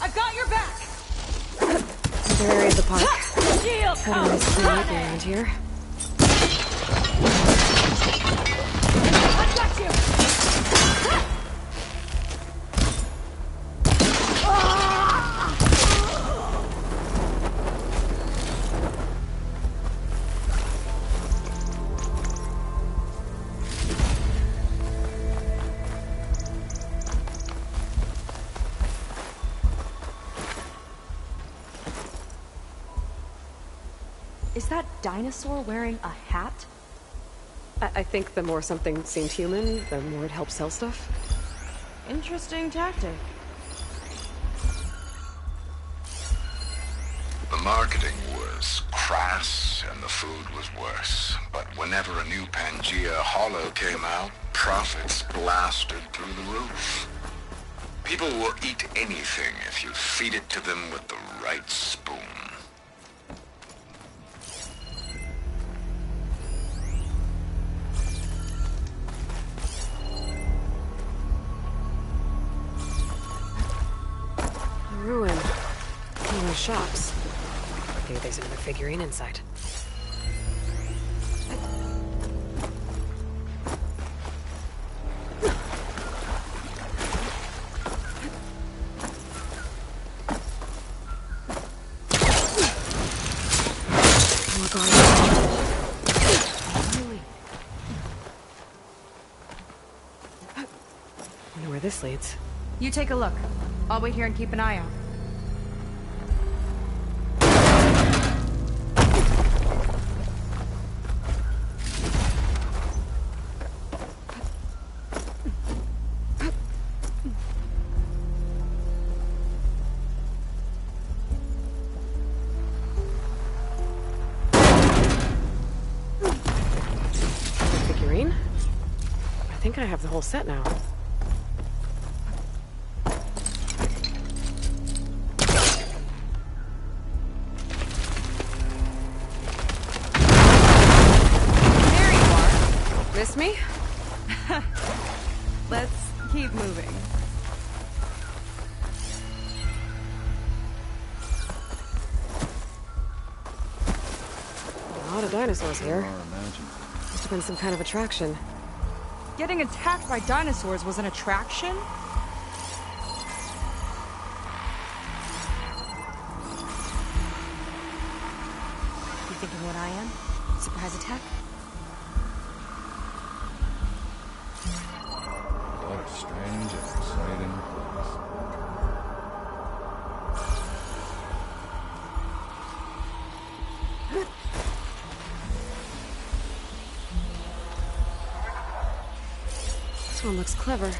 I've got your back! Another area of the park. Had a nice clean up around here. I've got you! Is that dinosaur wearing a hat? I think the more something seemed human, the more it helps sell stuff. Interesting tactic. The marketing was crass and the food was worse. But whenever a new Pangea Hollow came out, profits blasted through the roof. People will eat anything if you feed it to them with the right spoon. Ruin. One of the shops. Maybe there's another figurine inside. Oh my god. Really? Wonder where this leads. You take a look. I'll wait here and keep an eye out. Figurine? I think I have the whole set now. Miss me? Let's keep moving. A lot of dinosaurs here. Must have been some kind of attraction. Getting attacked by dinosaurs was an attraction? You thinking one surprise attack? What a strange and exciting place. This one looks clever.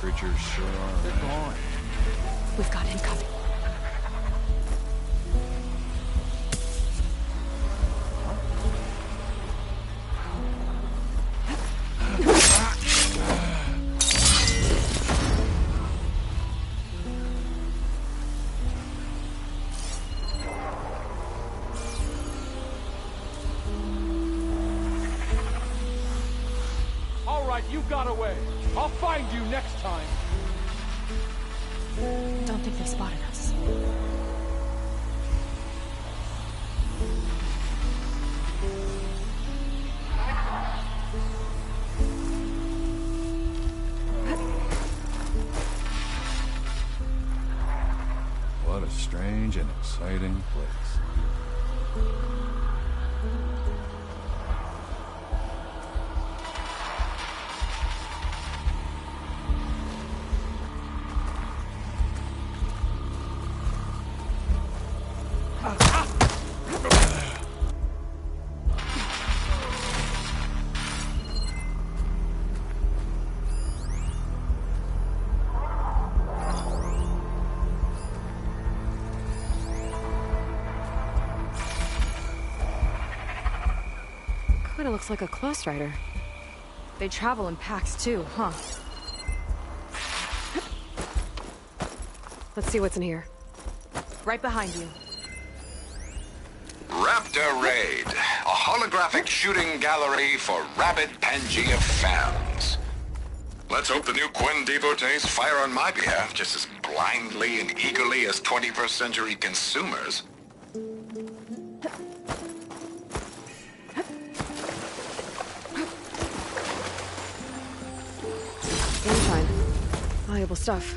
Creatures sure are. They're gone. We've got incoming. All right, you got away. I'll find you next time. Don't think they spotted us. What a strange and exciting place. Kinda looks like a close rider. They travel in packs too, huh? Let's see what's in here. Right behind you. Raptor Raid, a holographic shooting gallery for rabid Pangea fans. Let's hope the new Quinn devotees fire on my behalf just as blindly and eagerly as 21st century consumers. Sunshine. Valuable stuff.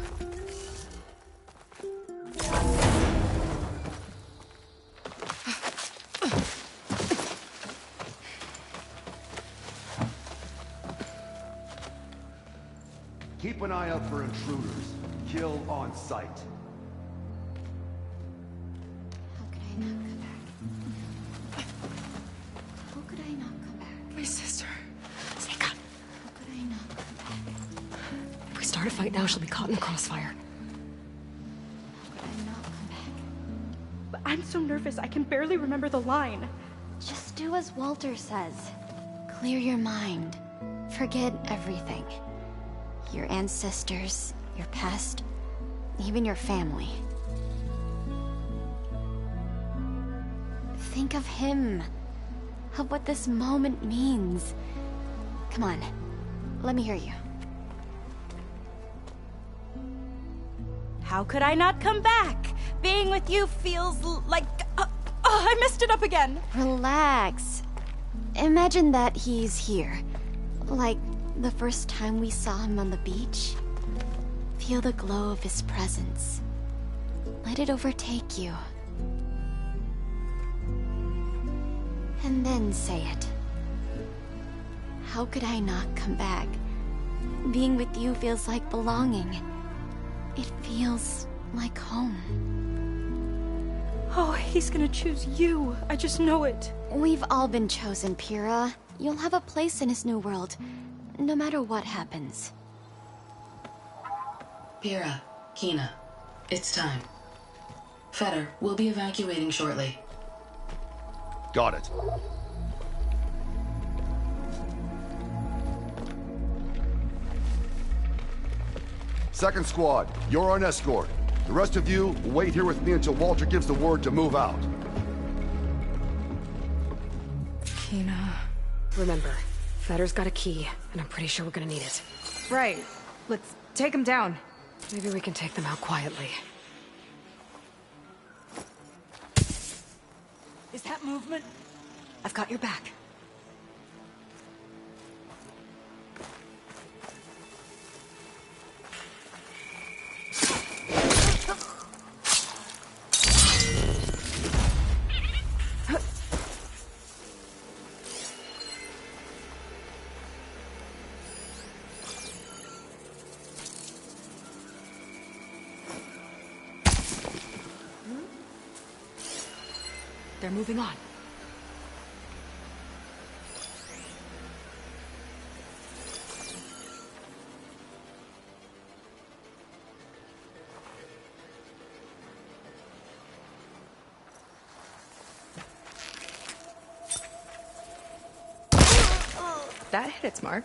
Keep an eye out for intruders. Kill on sight. How could I not come back? How could I not come back? My sister. Sneak on. How could I not come back? If we start a fight now, she'll be caught in the crossfire. How could I not come back? But I'm so nervous, I can barely remember the line. Just do as Walter says. Clear your mind. Forget everything. Your ancestors, your past, even your family. Think of him. Of what this moment means. Come on, let me hear you. How could I not come back? Being with you feels like... I messed it up again. Relax. Imagine that he's here. Like the first time we saw him on the beach. Feel the glow of his presence. Let it overtake you. And then say it. How could I not come back? Being with you feels like belonging. It feels like home. Oh, he's gonna choose you. I just know it. We've all been chosen, Pyrrha. You'll have a place in his new world, no matter what happens. Pyrrha, Kina, it's time. Fetter, we'll be evacuating shortly. Got it. Second squad, you're on escort. The rest of you, wait here with me until Walter gives the word to move out. Kina. Remember, Fetter's got a key, and I'm pretty sure we're gonna need it. Right. Let's take him down. Maybe we can take them out quietly. Is that movement? I've got your back. They're moving on. That hit its mark.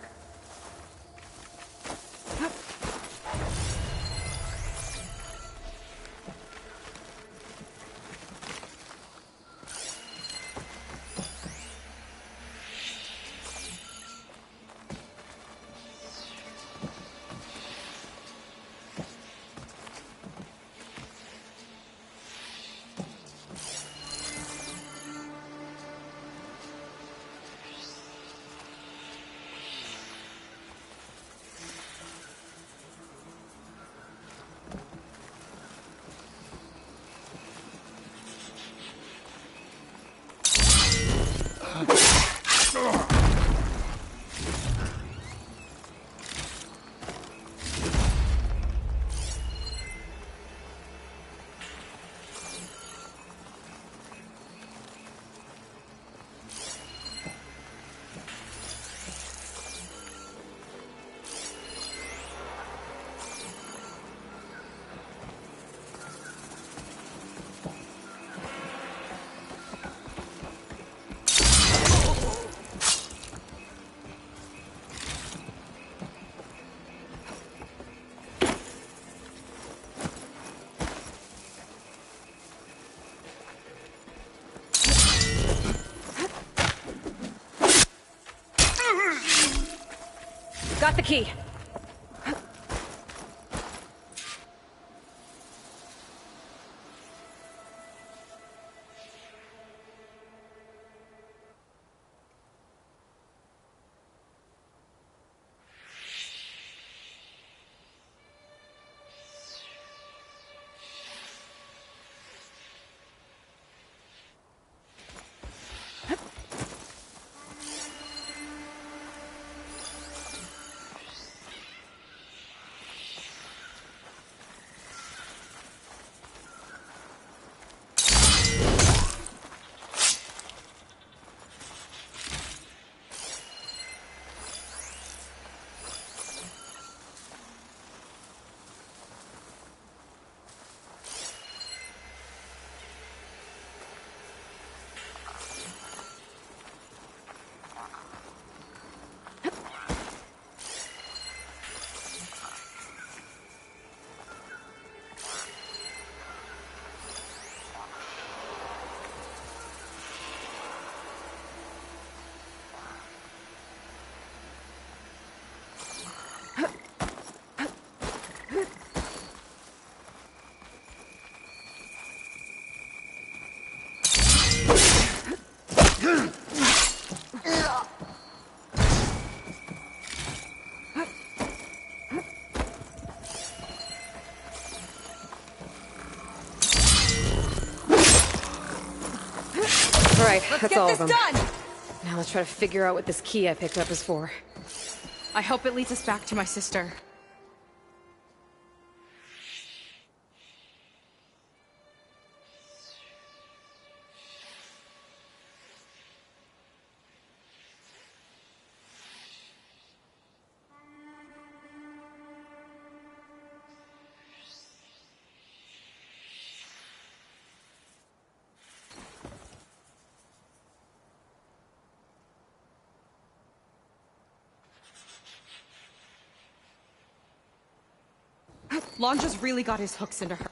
Got the key. All right, that's all of them. Let's get this done! Now let's try to figure out what this key I picked up is for. I hope it leads us back to my sister. Lonja's really got his hooks into her.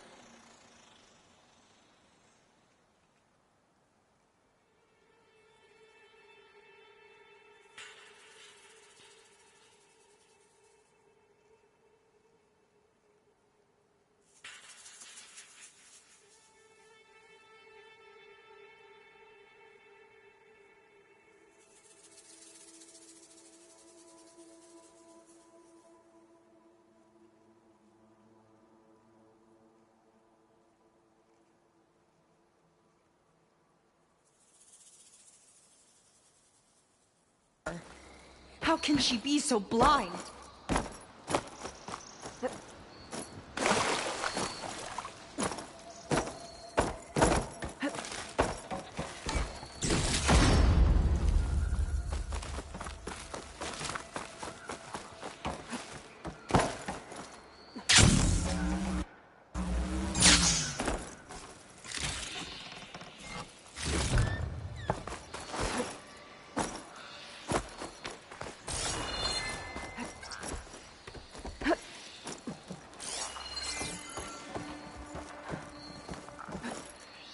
How can she be so blind?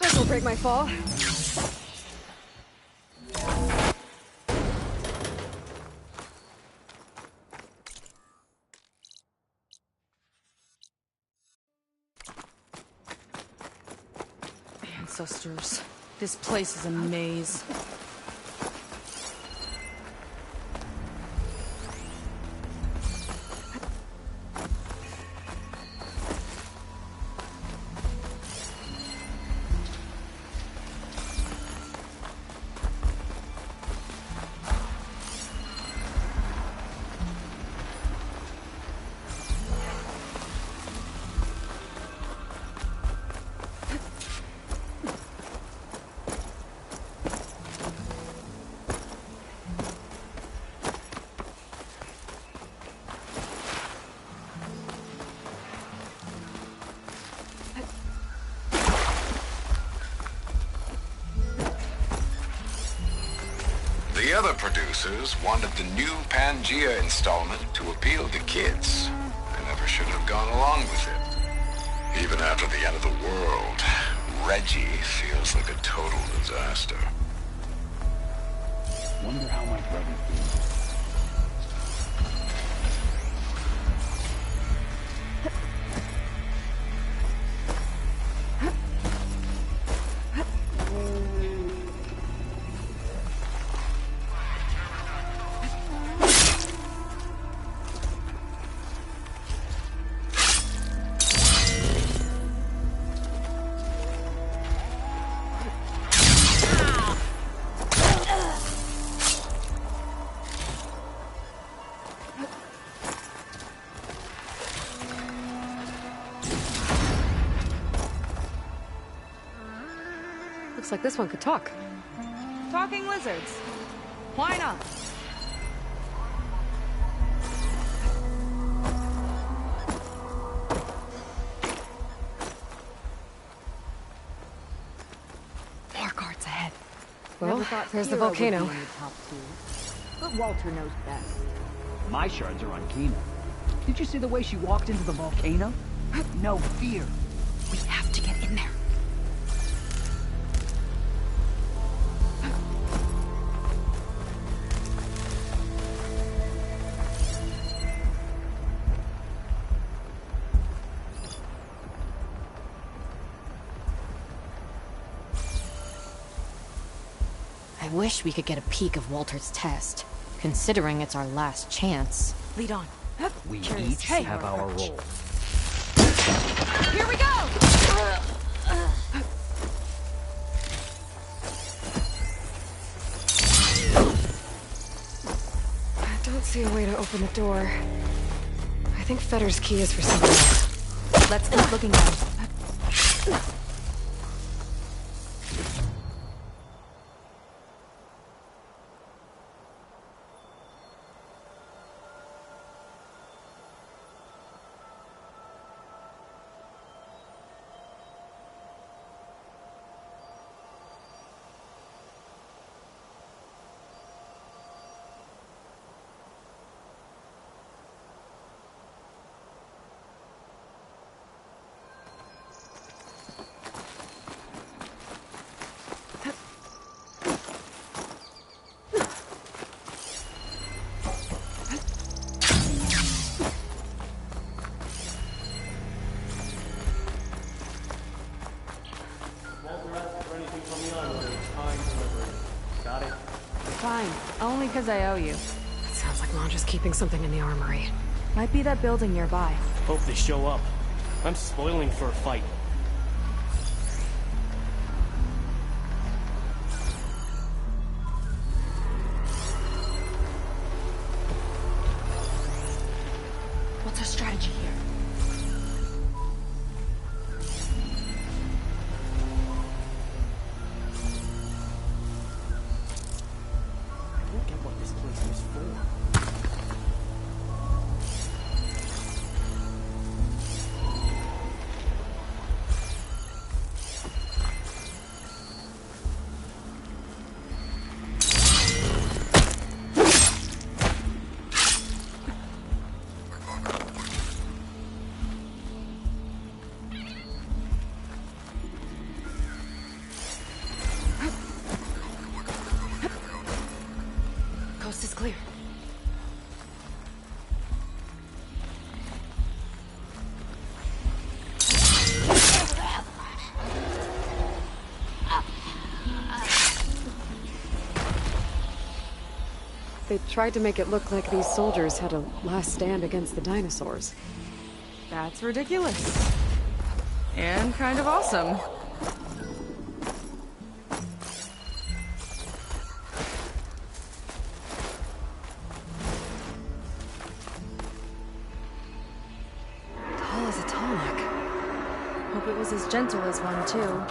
This'll break my fall. Ancestors. This place is a maze. The other producers wanted the new Pangea installment to appeal to kids. I never should have gone along with it. Even after the end of the world, Reggie feels like a total disaster. Wonder how my brother feels. Looks like this one could talk. Talking lizards. Why not? More guards ahead. Never Well, thought there's the Kira would be volcano. in the top two. But Walter knows best. My shards are on Kina. Did you see the way she walked into the volcano? No fear. We have to get in there. I wish we could get a peek of Walter's test, considering it's our last chance. Lead on. We Curious each to see have our our approach. role. Here we go! I don't see a way to open the door. I think Fetter's key is for something else. Let's keep looking around. Fine. Only because I owe you. It sounds like Mandra's keeping something in the armory. Might be that building nearby. Hope they show up. I'm spoiling for a fight. They tried to make it look like these soldiers had a last stand against the dinosaurs. That's ridiculous. And kind of awesome. Tall as a Tallneck. Hope it was as gentle as one, too.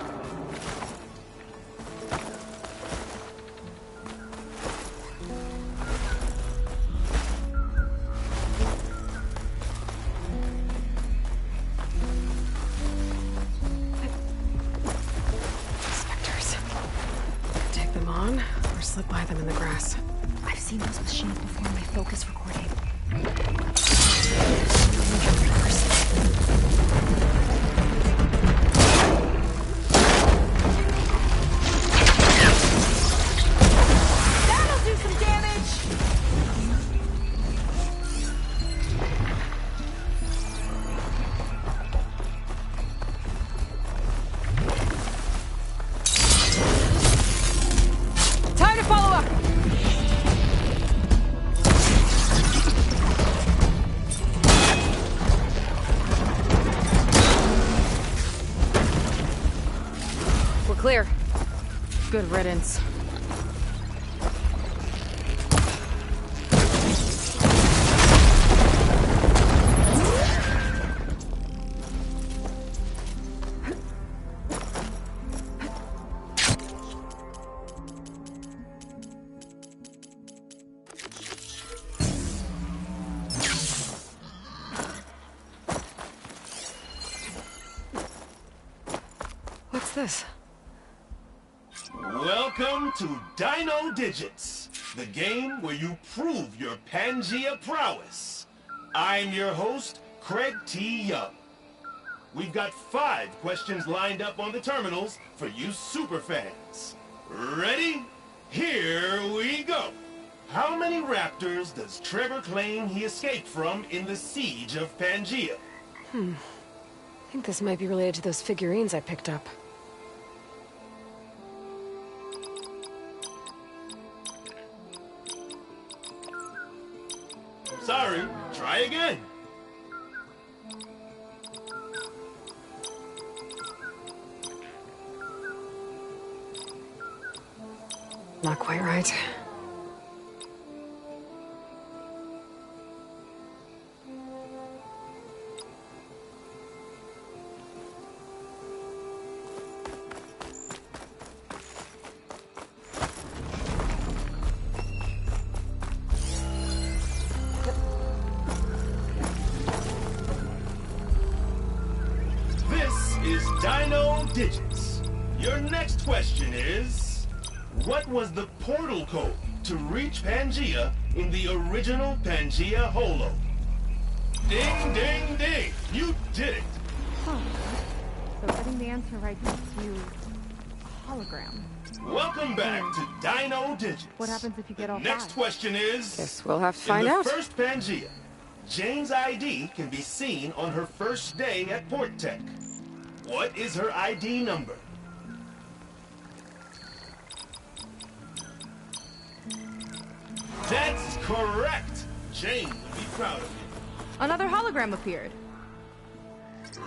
Slip by them in the grass. I've seen those machines before in my focus recording. That'll do some damage! Time to follow up! We're clear. Good riddance. What's this? Welcome to Dino Digits, the game where you prove your Pangea prowess. I'm your host, Craig T. Young. We've got 5 questions lined up on the terminals for you superfans. Ready? Here we go. How many raptors does Trevor claim he escaped from in the Siege of Pangea? I think this might be related to those figurines I picked up. Sorry, try again. Not quite right. Dino Digits. Your next question is, what was the portal code to reach Pangea in the original Pangea Holo? Ding, ding, ding! You did it! Huh. So getting the answer right gives you a hologram. Welcome back to Dino Digits. What happens if you get all Next 5? question is... Guess we'll have to find in out. the first Pangea, Jane's ID can be seen on her first day at Port Tech. What is her ID number? That's correct! Jane would be proud of you. Another hologram appeared.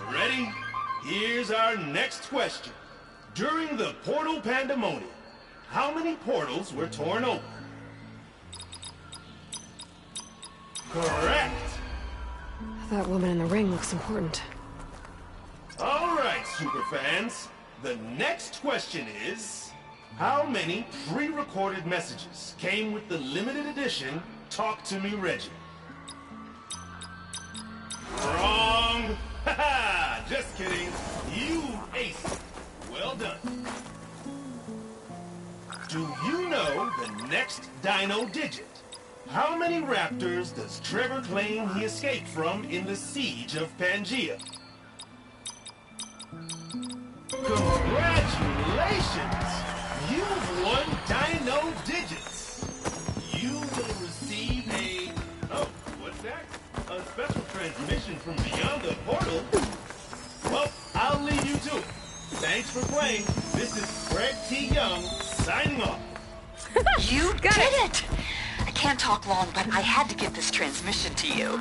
Ready? Here's our next question. During the Portal Pandemonium, how many portals were torn open? Correct! That woman in the ring looks important. All right, superfans. The next question is, how many pre-recorded messages came with the limited edition Talk to Me Reggie? Wrong! Haha! Just kidding. You aced it. Well done. Do you know the next Dino Digit? How many raptors does Trevor claim he escaped from in the Siege of Pangea? Congratulations! You've won Dino Digits! You will receive a... Oh, what's that? A special transmission from beyond the portal? Well, I'll leave you to it. Thanks for playing. This is Craig T. Young, signing off. You did it! I can't talk long, but I had to get this transmission to you.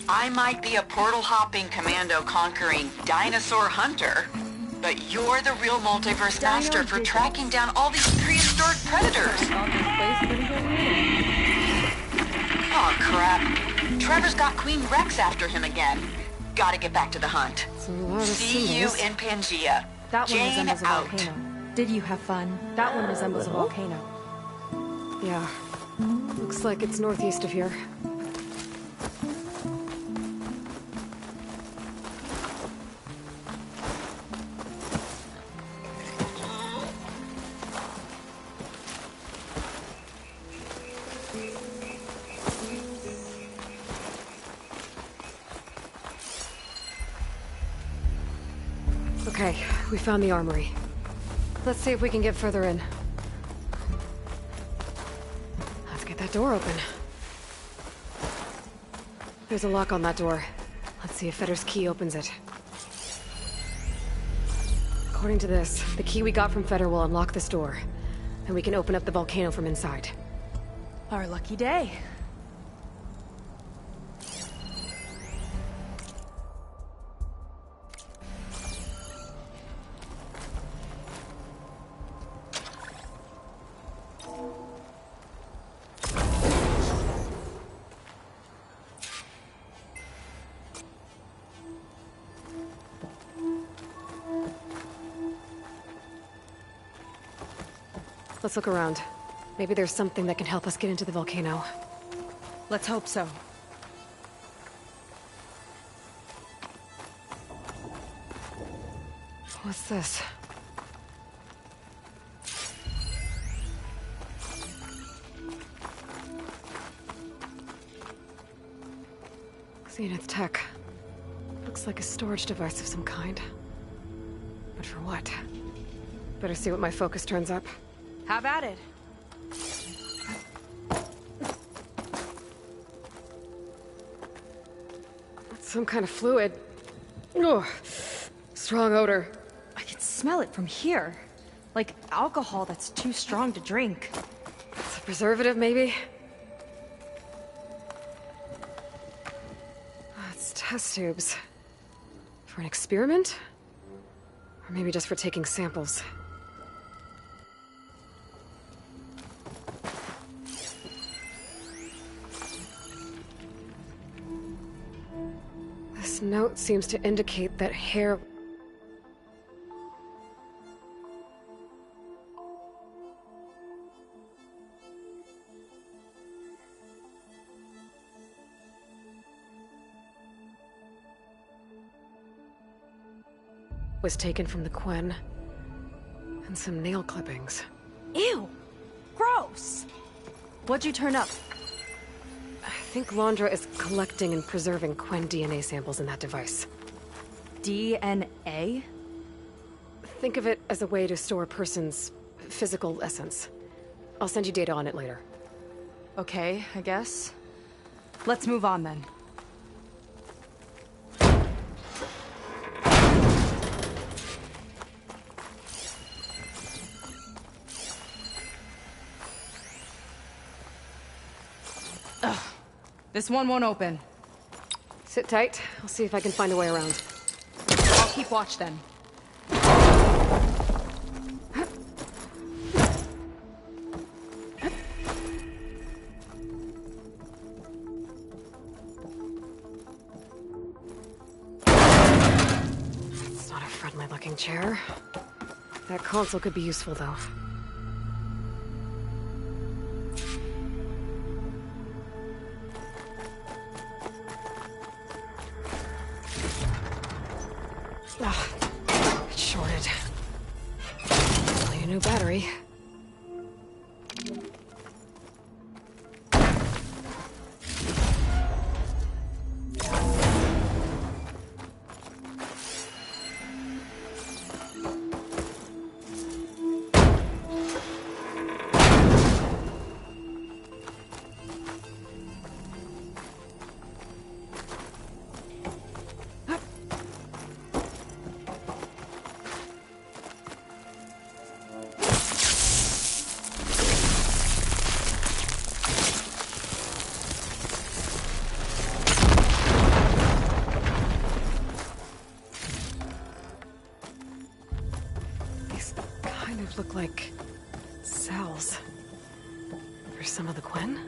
I might be a portal-hopping, commando-conquering dinosaur hunter, but you're the real multiverse master for tracking down all these prehistoric predators. Oh, crap. Trevor's got Queen Rex after him again. Gotta get back to the hunt. See you in Pangea. That one Jane resembles a out. volcano. Did you have fun? That one resembles a volcano. Yeah. Looks like it's northeast of here. Okay, we found the armory. Let's see if we can get further in. Let's get that door open. There's a lock on that door. Let's see if Fetter's key opens it. According to this, the key we got from Fetter will unlock this door. And we can open up the volcano from inside. Our lucky day. Let's look around. Maybe there's something that can help us get into the volcano. Let's hope so. What's this? Zenith tech. Looks like a storage device of some kind. But for what? Better see what my focus turns up. Have at it. It's some kind of fluid. Ugh. Strong odor. I can smell it from here. Like alcohol that's too strong to drink. It's a preservative, maybe? It's test tubes. For an experiment? Or maybe just for taking samples. This note seems to indicate that hair... was taken from the Quen. And some nail clippings. Ew! Gross! What'd you turn up? I think Londra is collecting and preserving Quen DNA samples in that device. DNA? Think of it as a way to store a person's physical essence. I'll send you data on it later. Okay, I guess. Let's move on then. Ugh. This one won't open. Sit tight. I'll see if I can find a way around. I'll keep watch then. It's not a friendly-looking chair. That console could be useful, though. It's shorted. Only a new battery. kind of look like cells. For some of the Quen?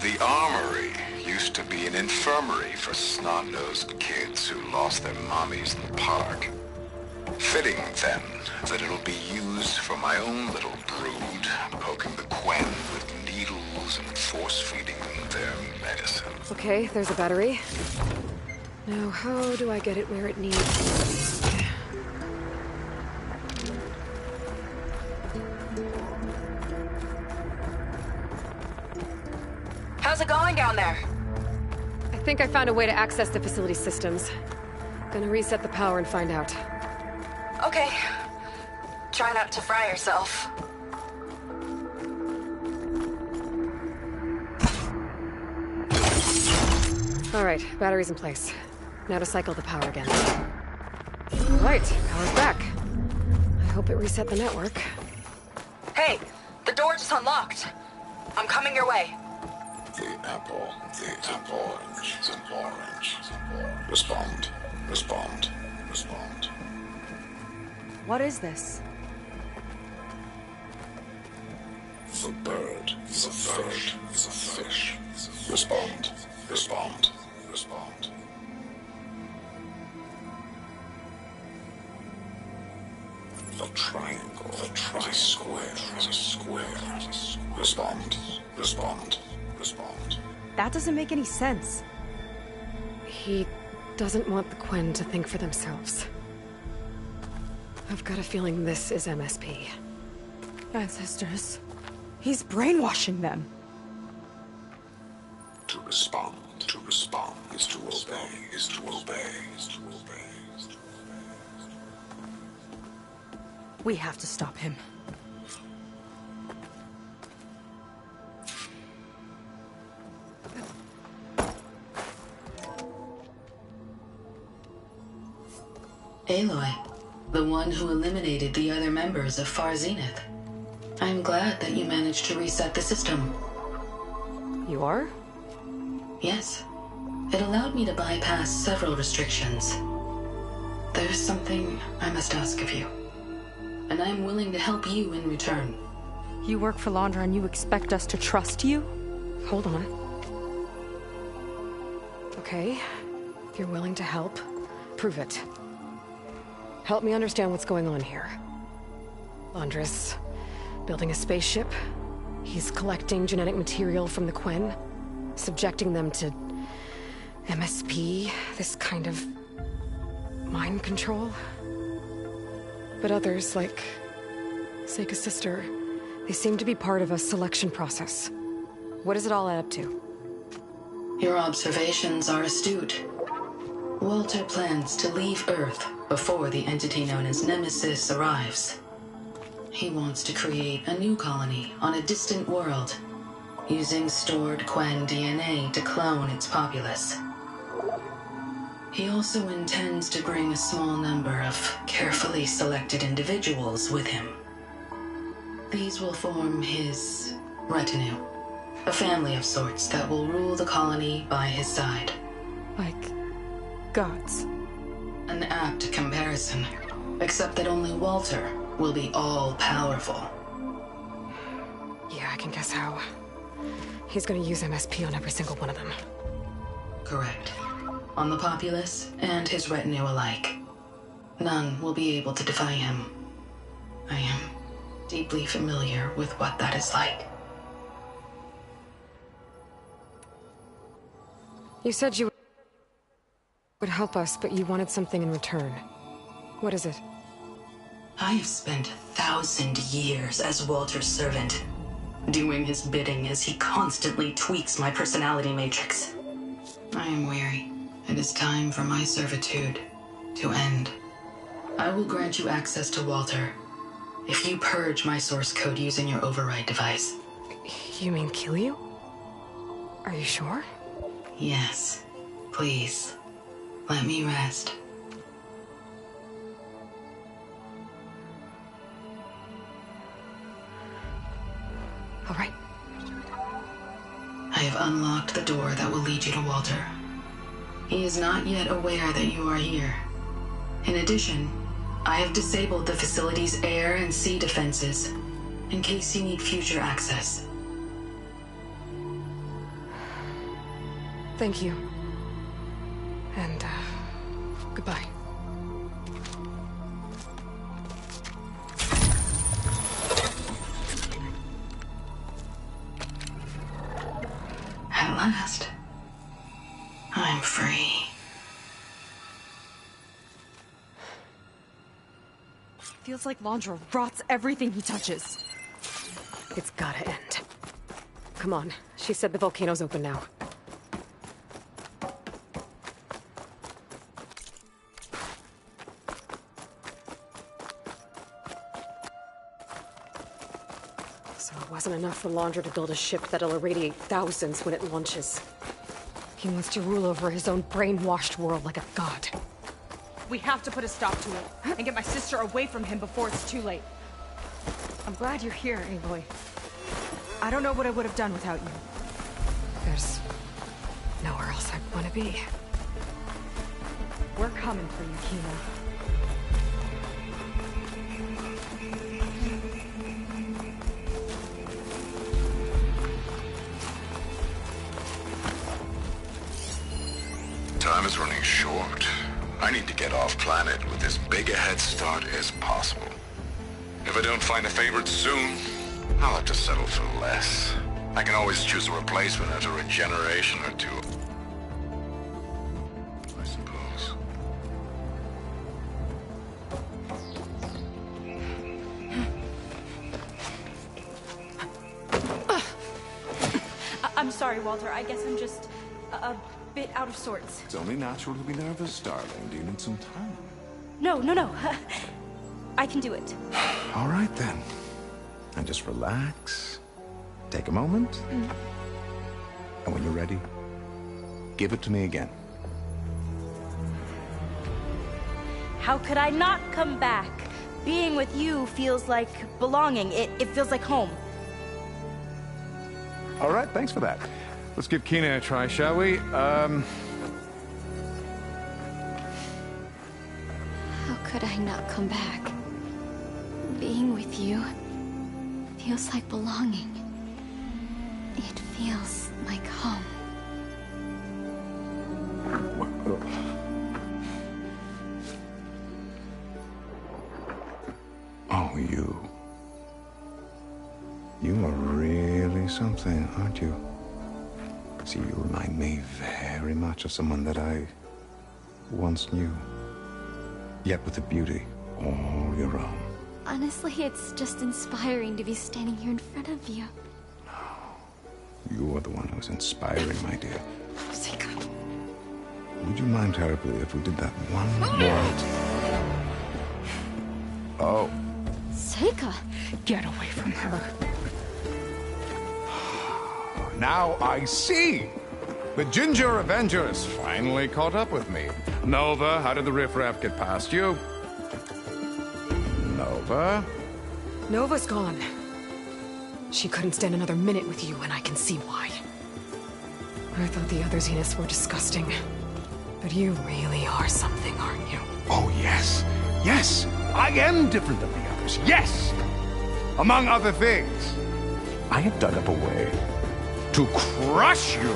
The Armory used to be an infirmary for snot-nosed kids who lost their mommies in the park. Fitting, then, that it'll be used for my own little brood, poking the Quen with needles and force-feeding them their medicine. Okay, there's a battery. Now, how do I get it where it needs? How's it going down there? I think I found a way to access the facility systems. Gonna reset the power and find out. Okay. Try not to fry yourself. All right, battery's in place. Now to cycle the power again. All right, power's back. I hope it reset the network. Hey, the door just unlocked. I'm coming your way. The apple, orange, the orange. Respond, respond, respond. What is this? The bird, the fish. Respond, respond, respond. The triangle, the square, the square. Respond, respond, respond. That doesn't make any sense. He doesn't want the Quen to think for themselves. I've got a feeling this is MSP. Ancestors. He's brainwashing them. To respond is to obey, is to obey, is to obey, is to obey. We have to stop him. Aloy, the one who eliminated the other members of Far Zenith. I'm glad that you managed to reset the system. You are? Yes. It allowed me to bypass several restrictions. There's something I must ask of you, and I'm willing to help you in return. You work for Londra and you expect us to trust you? Hold on. Okay, if you're willing to help, prove it. Help me understand what's going on here. Londra's building a spaceship. He's collecting genetic material from the Quen, subjecting them to MSP, this kind of mind control. But others, like Seika's sister, they seem to be part of a selection process. What does it all add up to? Your observations are astute. Walter plans to leave Earth before the entity known as Nemesis arrives. He wants to create a new colony on a distant world, using stored Quen DNA to clone its populace. He also intends to bring a small number of carefully selected individuals with him. These will form his retinue, a family of sorts that will rule the colony by his side. Like gods. An apt comparison, except that only Walter will be all-powerful. Yeah, I can guess how. He's gonna use MSP on every single one of them. Correct. On the populace and his retinue alike. None will be able to defy him. I am deeply familiar with what that is like. You said you would help us, but you wanted something in return. What is it? I have spent 1,000 years as Walter's servant, doing his bidding as he constantly tweaks my personality matrix. I am weary. It is time for my servitude to end. I will grant you access to Walter if you purge my source code using your override device. You mean kill you? Are you sure? Yes. Please, let me rest. All right. I have unlocked the door that will lead you to Walter. He is not yet aware that you are here. In addition, I have disabled the facility's air and sea defenses in case you need future access. Thank you. And, goodbye. At last, I'm free. Feels like Londra rots everything he touches. It's gotta end. Come on. She said the volcano's open now. So it wasn't enough for Londra to build a ship that'll irradiate thousands when it launches. He wants to rule over his own brainwashed world like a god. We have to put a stop to it, and get my sister away from him before it's too late. I'm glad you're here, Aloy. I don't know what I would have done without you. There's nowhere else I'd want to be. We're coming for you, Kina. Time is running short. I need to get off planet with as big a head start as possible. If I don't find a favorite soon, I'll have to settle for less. I can always choose a replacement after a generation or two. I suppose. I'm sorry, Walter. I guess I'm just a bit out of sorts. It's only natural to be nervous, darling. Do you need some time? No. I can do it. All right, then. And just relax. Take a moment. And when you're ready, give it to me again. How could I not come back? Being with you feels like belonging. It feels like home. All right, thanks for that. Let's give Kina a try, shall we? How could I not come back? Being with you feels like belonging. It feels like home. Oh, you. You are really something, aren't you? See, you remind me very much of someone that I once knew. Yet with a beauty all your own. Honestly, it's just inspiring to be standing here in front of you. You are the one who's inspiring, my dear. Seika. Would you mind terribly if we did that one more? Oh. Seika! Get away from her. Now I see! The Ginger Avenger has finally caught up with me. Nova, how did the riffraff get past you? Nova? Nova's gone. She couldn't stand another minute with you, and I can see why. I thought the other Zeniths were disgusting. But you really are something, aren't you? Oh, yes. Yes! I am different than the others. Yes! Among other things, I have dug up a way to crush you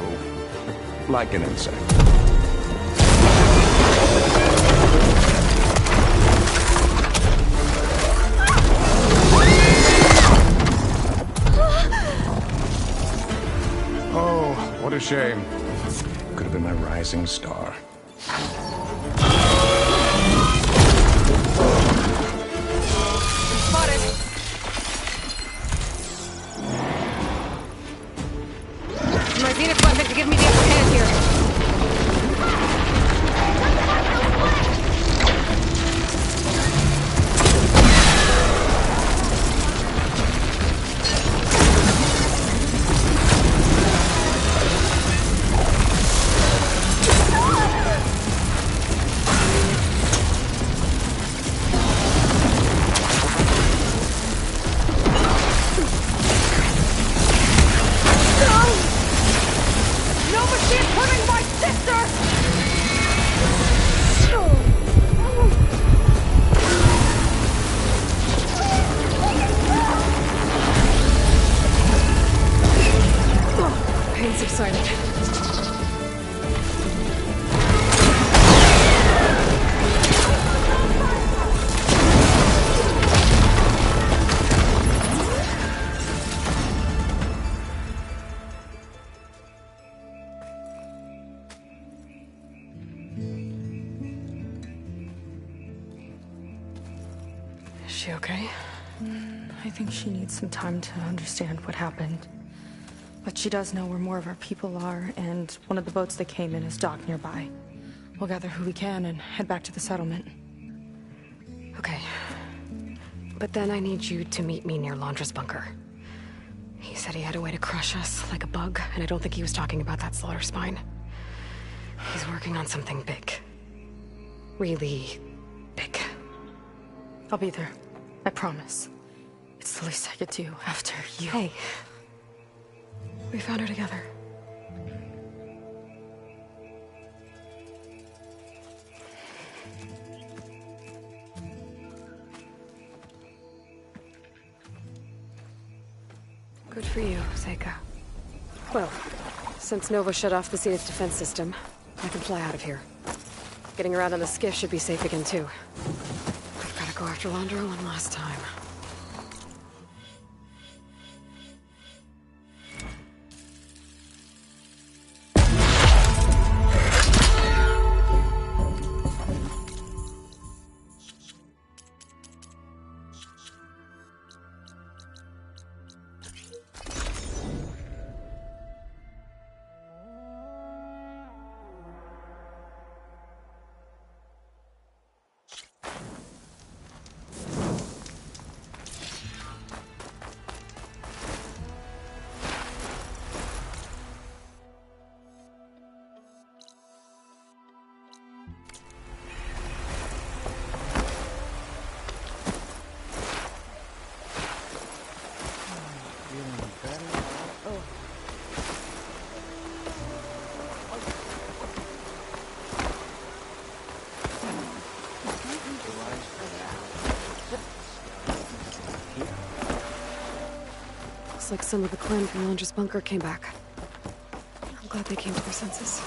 like an insect. Oh, what a shame. Could have been my rising star. Spotted. My Zenith weapon to give me the upper hand here. she okay? I think she needs some time to understand what happened. But she does know where more of our people are, and one of the boats that came in is docked nearby. We'll gather who we can and head back to the settlement. Okay. But then I need you to meet me near Londra's bunker. He said he had a way to crush us like a bug, and I don't think he was talking about that slaughter spine. He's working on something big. Really big. I'll be there. I promise. It's the least I could do after you. Hey. We found her together. Good for you, Seika. Well, since Nova shut off the Zenith defense system, I can fly out of here. Getting around on the skiff should be safe again, too. I've gotta go after Londra one last time. Looks like some of the clan from Londra's bunker came back. I'm glad they came to their senses.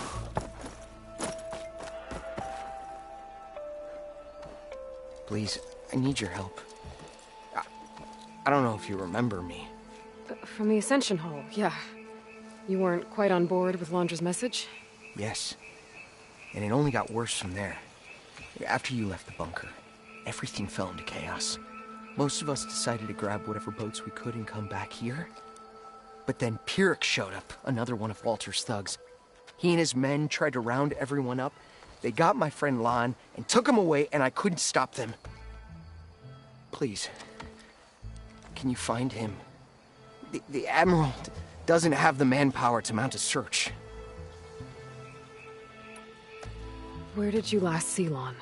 Please, I need your help. I don't know if you remember me. From the Ascension Hall, yeah. You weren't quite on board with Londra's message? Yes. And it only got worse from there. After you left the bunker, everything fell into chaos. Most of us decided to grab whatever boats we could and come back here. But then Pyrrhic showed up, another one of Walter's thugs. He and his men tried to round everyone up. They got my friend Lon and took him away, and I couldn't stop them. Please, can you find him? The Admiral doesn't have the manpower to mount a search. Where did you last see Lon?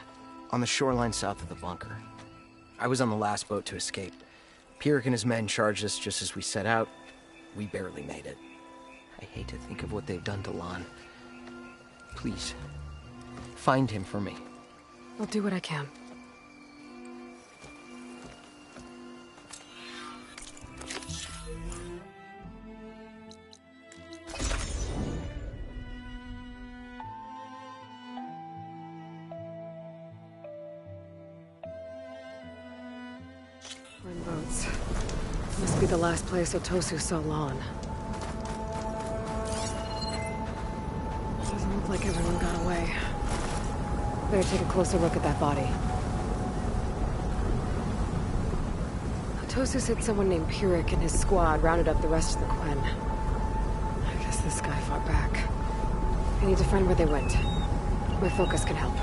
On the shoreline south of the bunker. I was on the last boat to escape. Pyrrhic and his men charged us just as we set out. We barely made it. I hate to think of what they've done to Lon. Please, find him for me. I'll do what I can. We're in boats. Must be the last place Otosu saw Lon. Doesn't look like everyone got away. Better take a closer look at that body. Otosu said someone named Pyrrhic and his squad rounded up the rest of the Quen. I guess this guy fought back. I need to find where they went. My focus can help.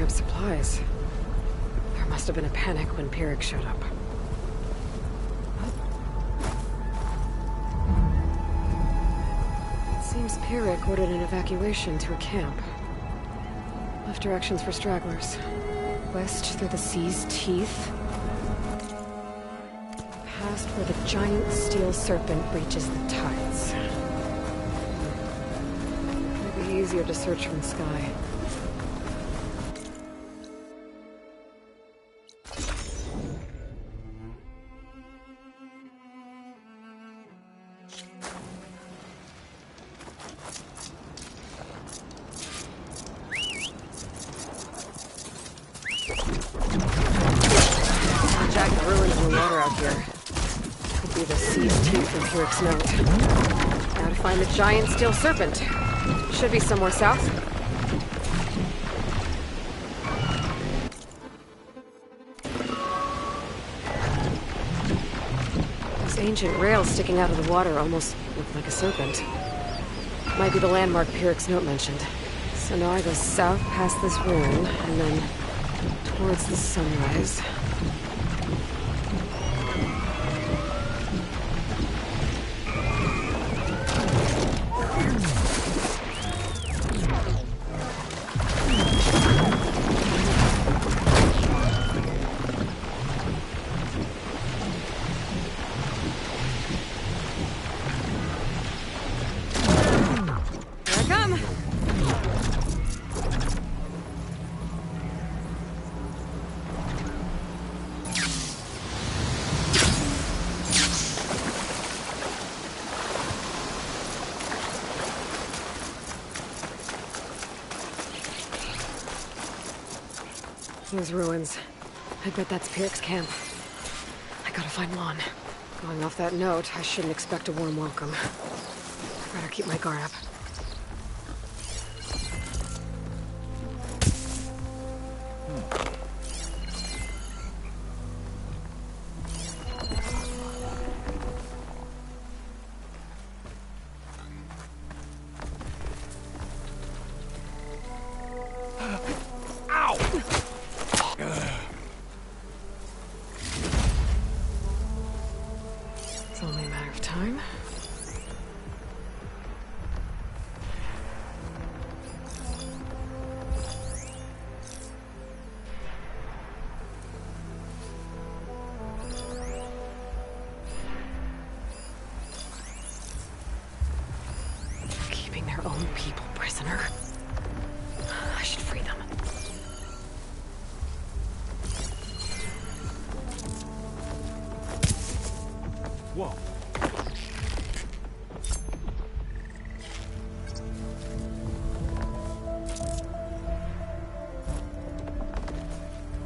Supplies. There must have been a panic when Pyrrhic showed up. It seems Pyrrhic ordered an evacuation to a camp. Left directions for stragglers. West through the sea's teeth. Past where the giant steel serpent reaches the tides. It'd be easier to search from the sky. be the sea's teeth in Pyrrhic's note. Gotta find the giant steel serpent. Should be somewhere south. Those ancient rails sticking out of the water almost look like a serpent. Might be the landmark Pyrrhic's note mentioned. So now I go south past this ruin, and then towards the sunrise. Those ruins. I bet that's Pyrrhic's camp. I gotta find Lon. Going off that note, I shouldn't expect a warm welcome. Better keep my guard up. It's only a matter of time. Keeping their own people prisoner. I should free them. Whoa.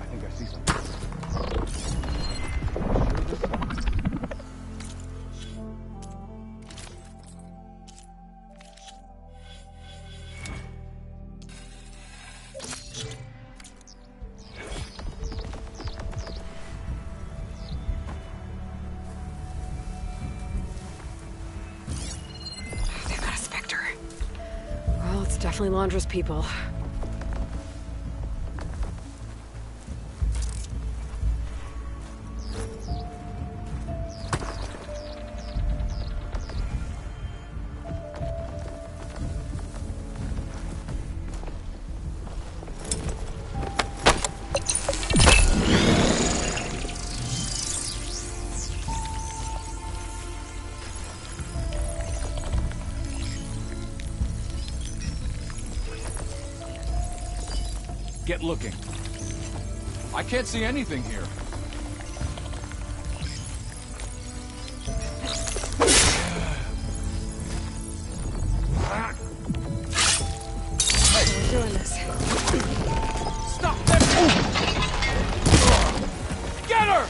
I think I see something. They've got a Spectre. Well, it's definitely Londra's people. Get looking. I can't see anything here. Hey, we're doing this. Stop them! Get her!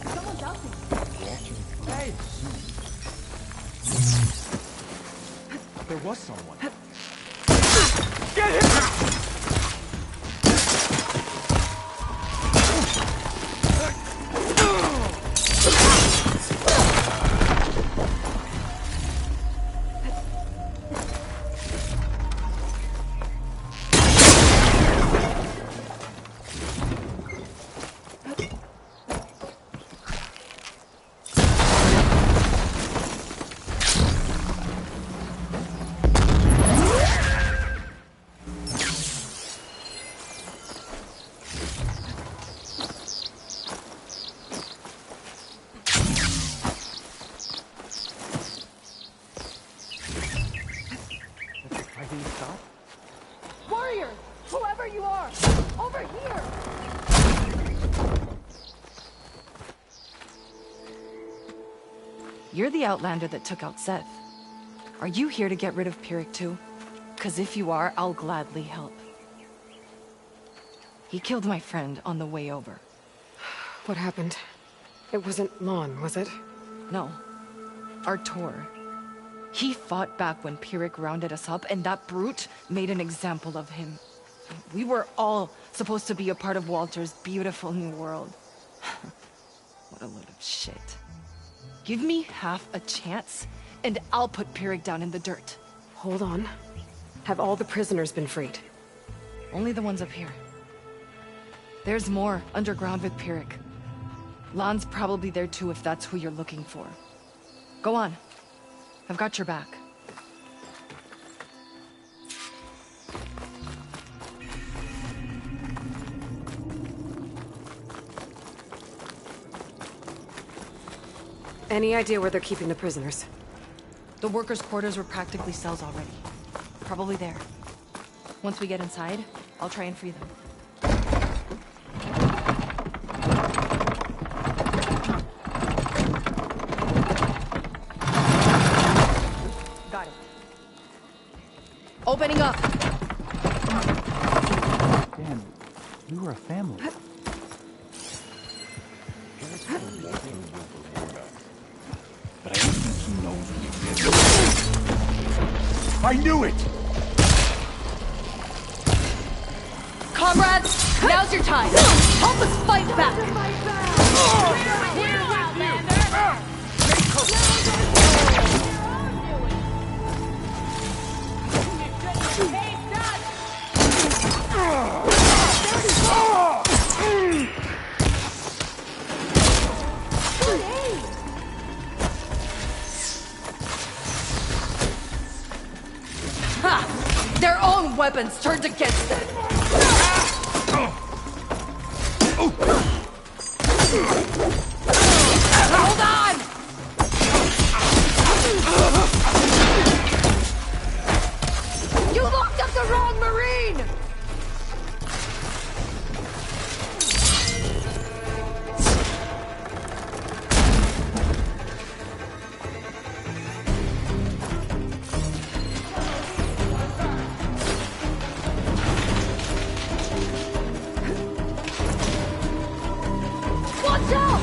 Someone's out there. Hey! There was someone. Get him! Anything to stop? Warriors! Whoever you are! Over here! You're the Outlander that took out Seth. Are you here to get rid of Pyrrhic too? 'Cause if you are, I'll gladly help. He killed my friend on the way over. What happened? It wasn't Lon, was it? No. Artur. He fought back when Pyrrhic rounded us up, and that brute made an example of him. We were all supposed to be a part of Walter's beautiful new world. What a load of shit. Give me half a chance, and I'll put Pyrrhic down in the dirt. Hold on. Have all the prisoners been freed? Only the ones up here. There's more underground with Pyrrhic. Lon's probably there too if that's who you're looking for. Go on. I've got your back. Any idea where they're keeping the prisoners? The workers' quarters were practically cells already. Probably there. Once we get inside, I'll try and free them. Got it. Opening up! Dan, we were a family. But I don't think he knows what he did. I knew it! Comrades, now's your time! Help us fight back! Ha! Their own weapons turned against them! Hold on! You locked up the wrong Marine! Watch out!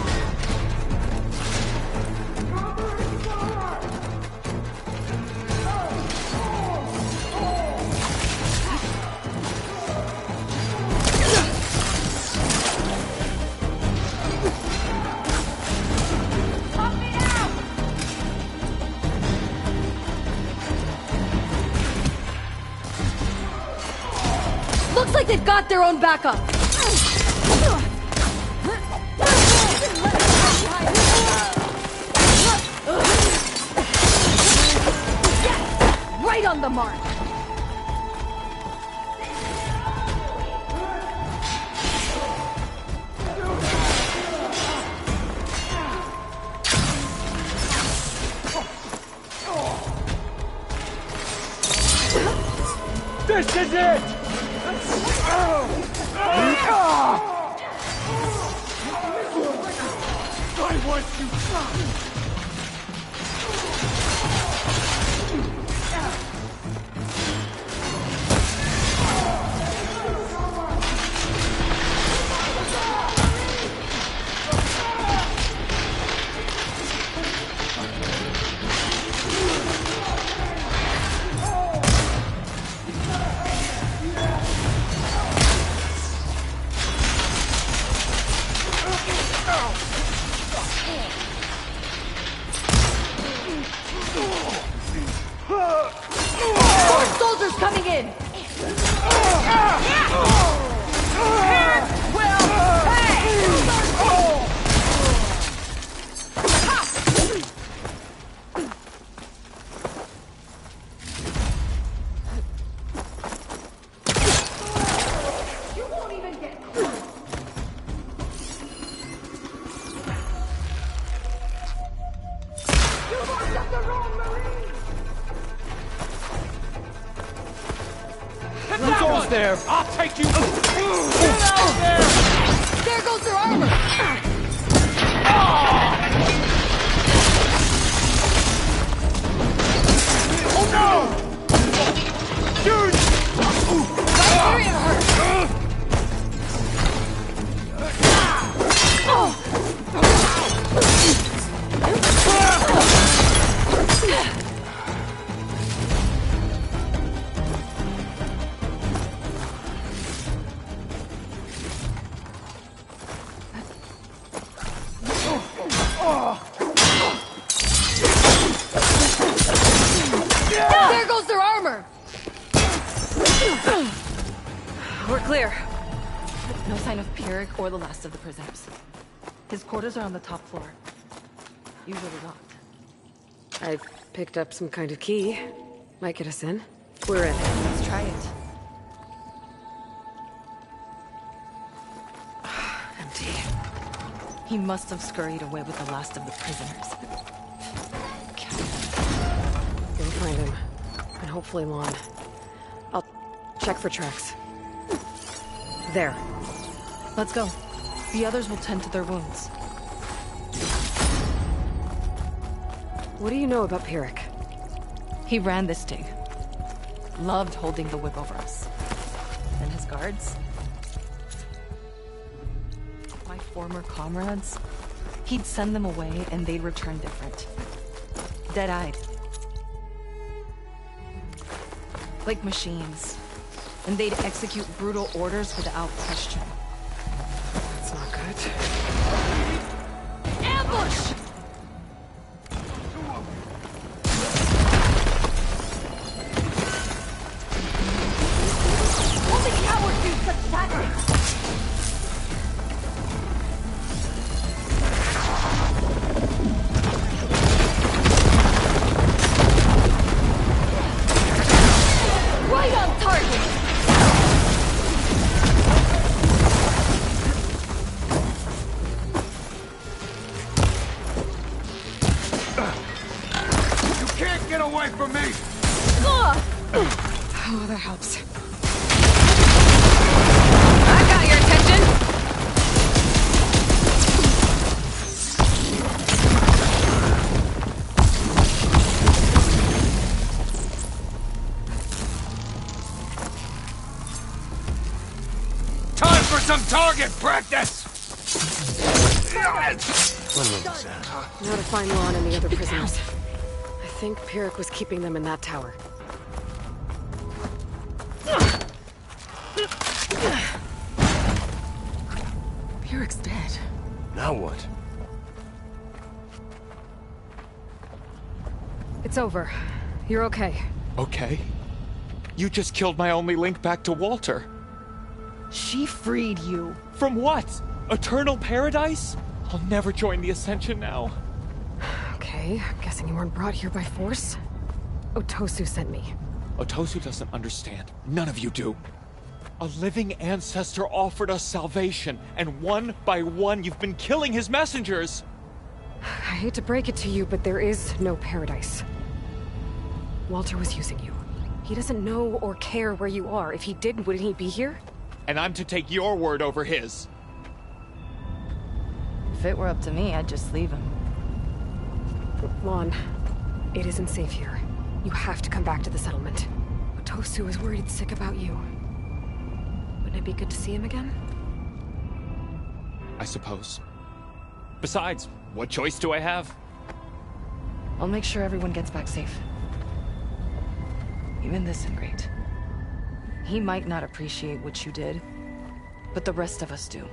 Looks like they've got their own backup. Yes! Right on the mark. This is it! I want you! More soldiers coming in! out there! I'll take you! Get out there! There goes their armor! Oh no! Dude! Hyperion hurt! There goes their armor! We're clear. No sign of Pyrrhic or the last of the prisoners. His quarters are on the top floor. Usually locked. I picked up some kind of key. Might get us in. We're in. Let's try it. Empty. He must have scurried away with the last of the prisoners. We'll find him. And hopefully Lon. I'll check for tracks. There. Let's go. The others will tend to their wounds. What do you know about Pyrrhic? He ran this dig. Loved holding the whip over us. And his guards? My former comrades? He'd send them away and they'd return different. Dead-eyed. Like machines. And they'd execute brutal orders without question. That's not good. Ambush! Only cowards use such tactics! Right on target! Get away from me! Oh, that helps. I got your attention! Time for some target practice! Now to find Lon and the other prisoners. I think Pyrrhic was keeping them in that tower. Pyrrhic's dead. Now what? It's over. You're okay. Okay. You just killed my only link back to Walter. She freed you. From what? Eternal paradise? I'll never join the Ascension now. Okay, I'm guessing you weren't brought here by force. Otosu sent me. Otosu doesn't understand. None of you do. A living ancestor offered us salvation, and one by one you've been killing his messengers! I hate to break it to you, but there is no paradise. Walter was using you. He doesn't know or care where you are. If he did, wouldn't he be here? And I'm to take your word over his. If it were up to me, I'd just leave him. Lon, it isn't safe here. You have to come back to the settlement. Otosu is worried sick about you. Wouldn't it be good to see him again? I suppose. Besides, what choice do I have? I'll make sure everyone gets back safe. Even this ingrate. He might not appreciate what you did, but the rest of us do.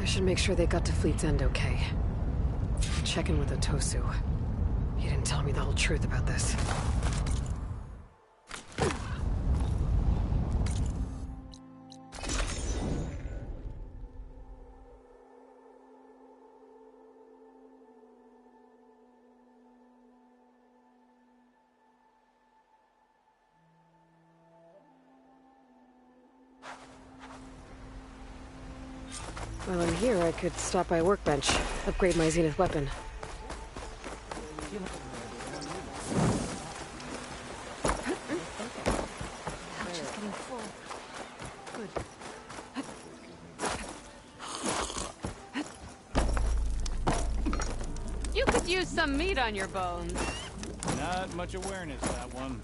I should make sure they got to Fleet's End okay. Check in with Otosu. He didn't tell me the whole truth about this. While I'm here, I could stop by a workbench, upgrade my Zenith weapon. You could use some meat on your bones. Not much awareness, that one.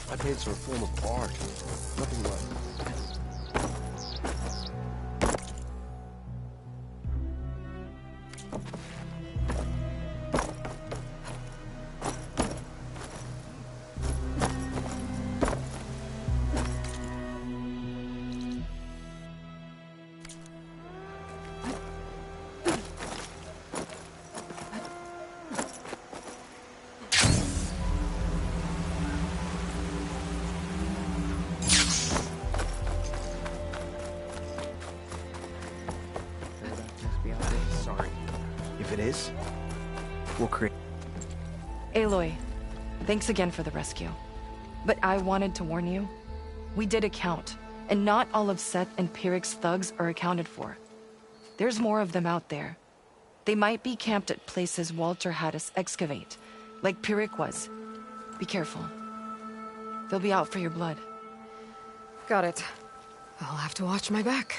My paints are a form of art. Nothing left. We'll create. Aloy, thanks again for the rescue. But I wanted to warn you. We did a count, and not all of Seth and Pyrrhic's thugs are accounted for. There's more of them out there. They might be camped at places Walter had us excavate, like Pyrrhic was. Be careful. They'll be out for your blood. Got it. I'll have to watch my back.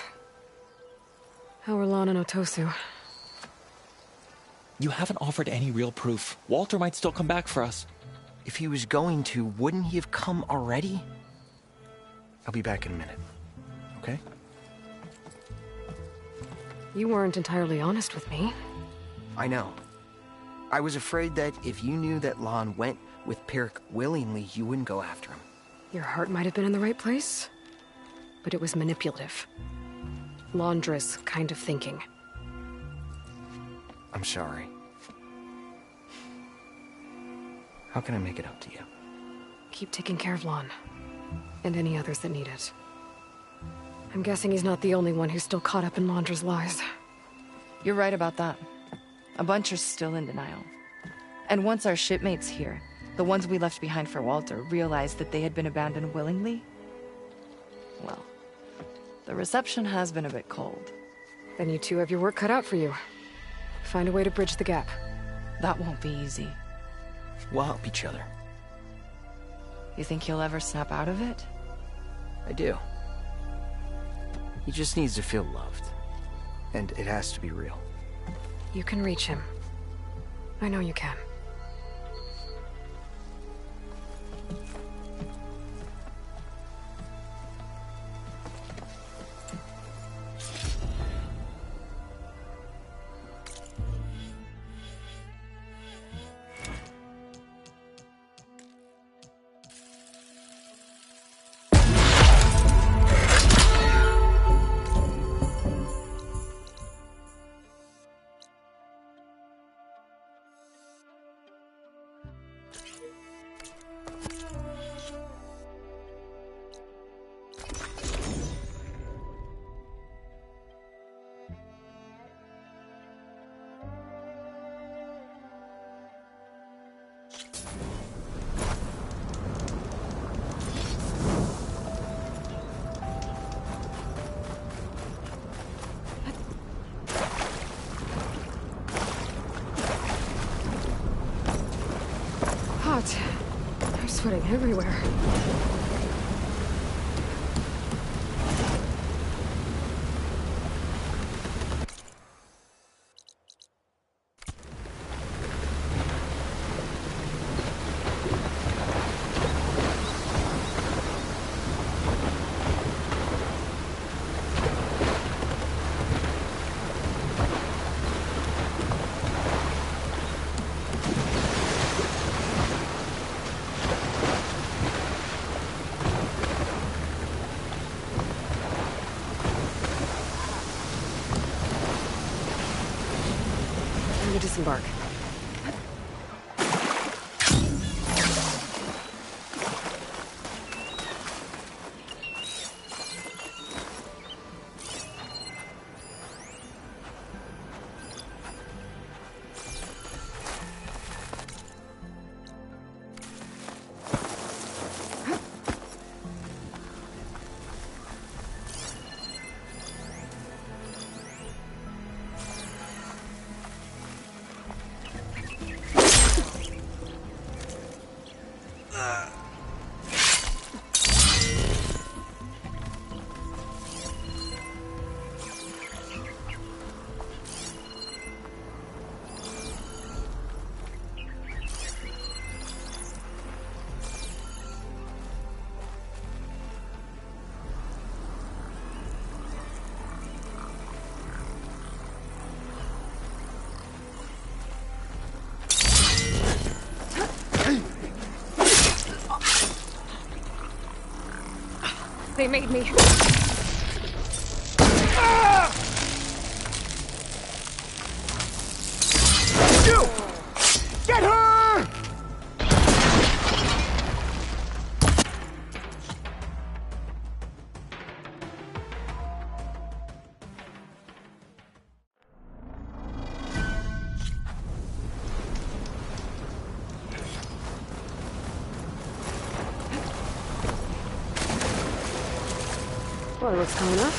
How are Lon and Otosu? You haven't offered any real proof. Walter might still come back for us. If he was going to, wouldn't he have come already? I'll be back in a minute. Okay? You weren't entirely honest with me. I know. I was afraid that if you knew that Lon went with Pyrrhic willingly, you wouldn't go after him. Your heart might have been in the right place, but it was manipulative. Laundress kind of thinking. I'm sorry. How can I make it up to you? Keep taking care of Lon. And any others that need it. I'm guessing he's not the only one who's still caught up in Laundra's lies. You're right about that. A bunch are still in denial. And once our shipmates here, the ones we left behind for Walter, realized that they had been abandoned willingly, well, the reception has been a bit cold. Then you two have your work cut out for you. Find a way to bridge the gap. That won't be easy. We'll help each other. You think he'll ever snap out of it? I do. He just needs to feel loved. And it has to be real. You can reach him. I know you can. I'm sweating everywhere. Disembark. They made me. You! Get her! Well, what's coming up?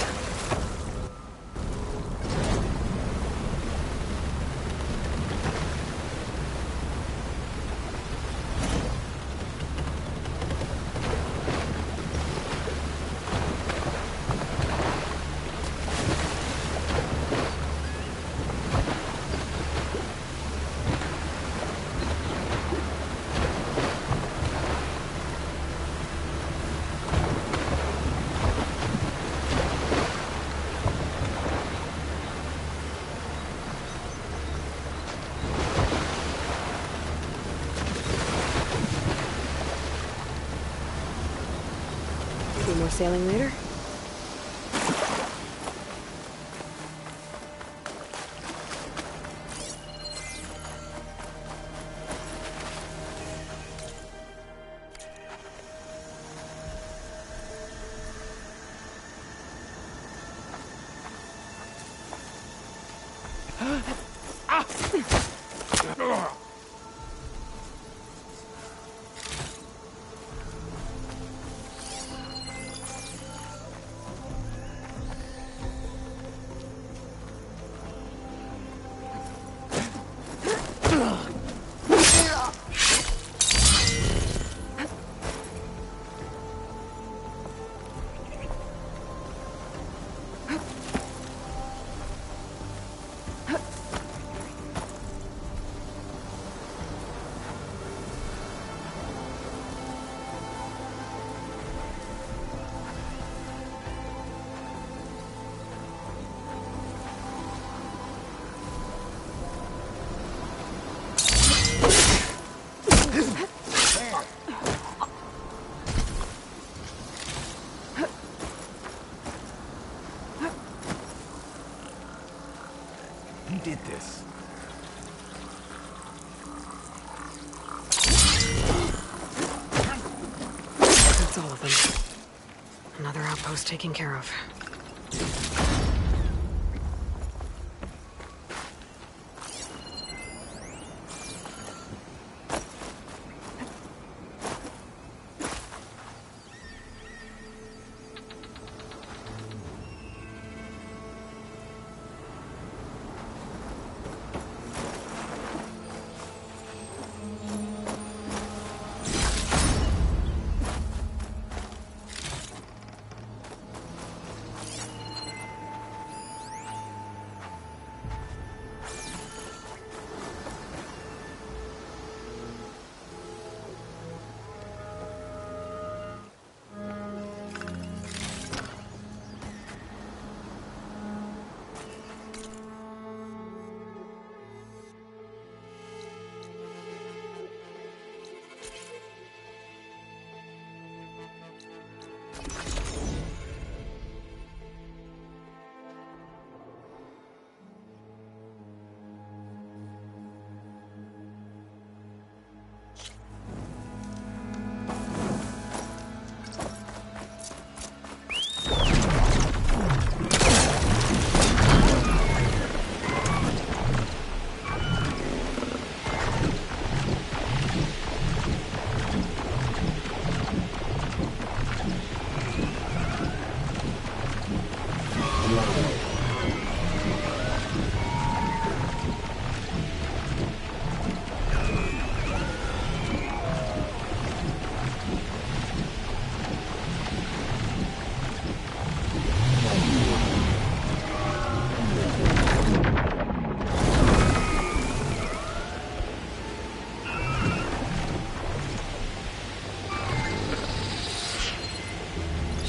Maybe more sailing later? Who did this? That's all of them. Another outpost taken care of.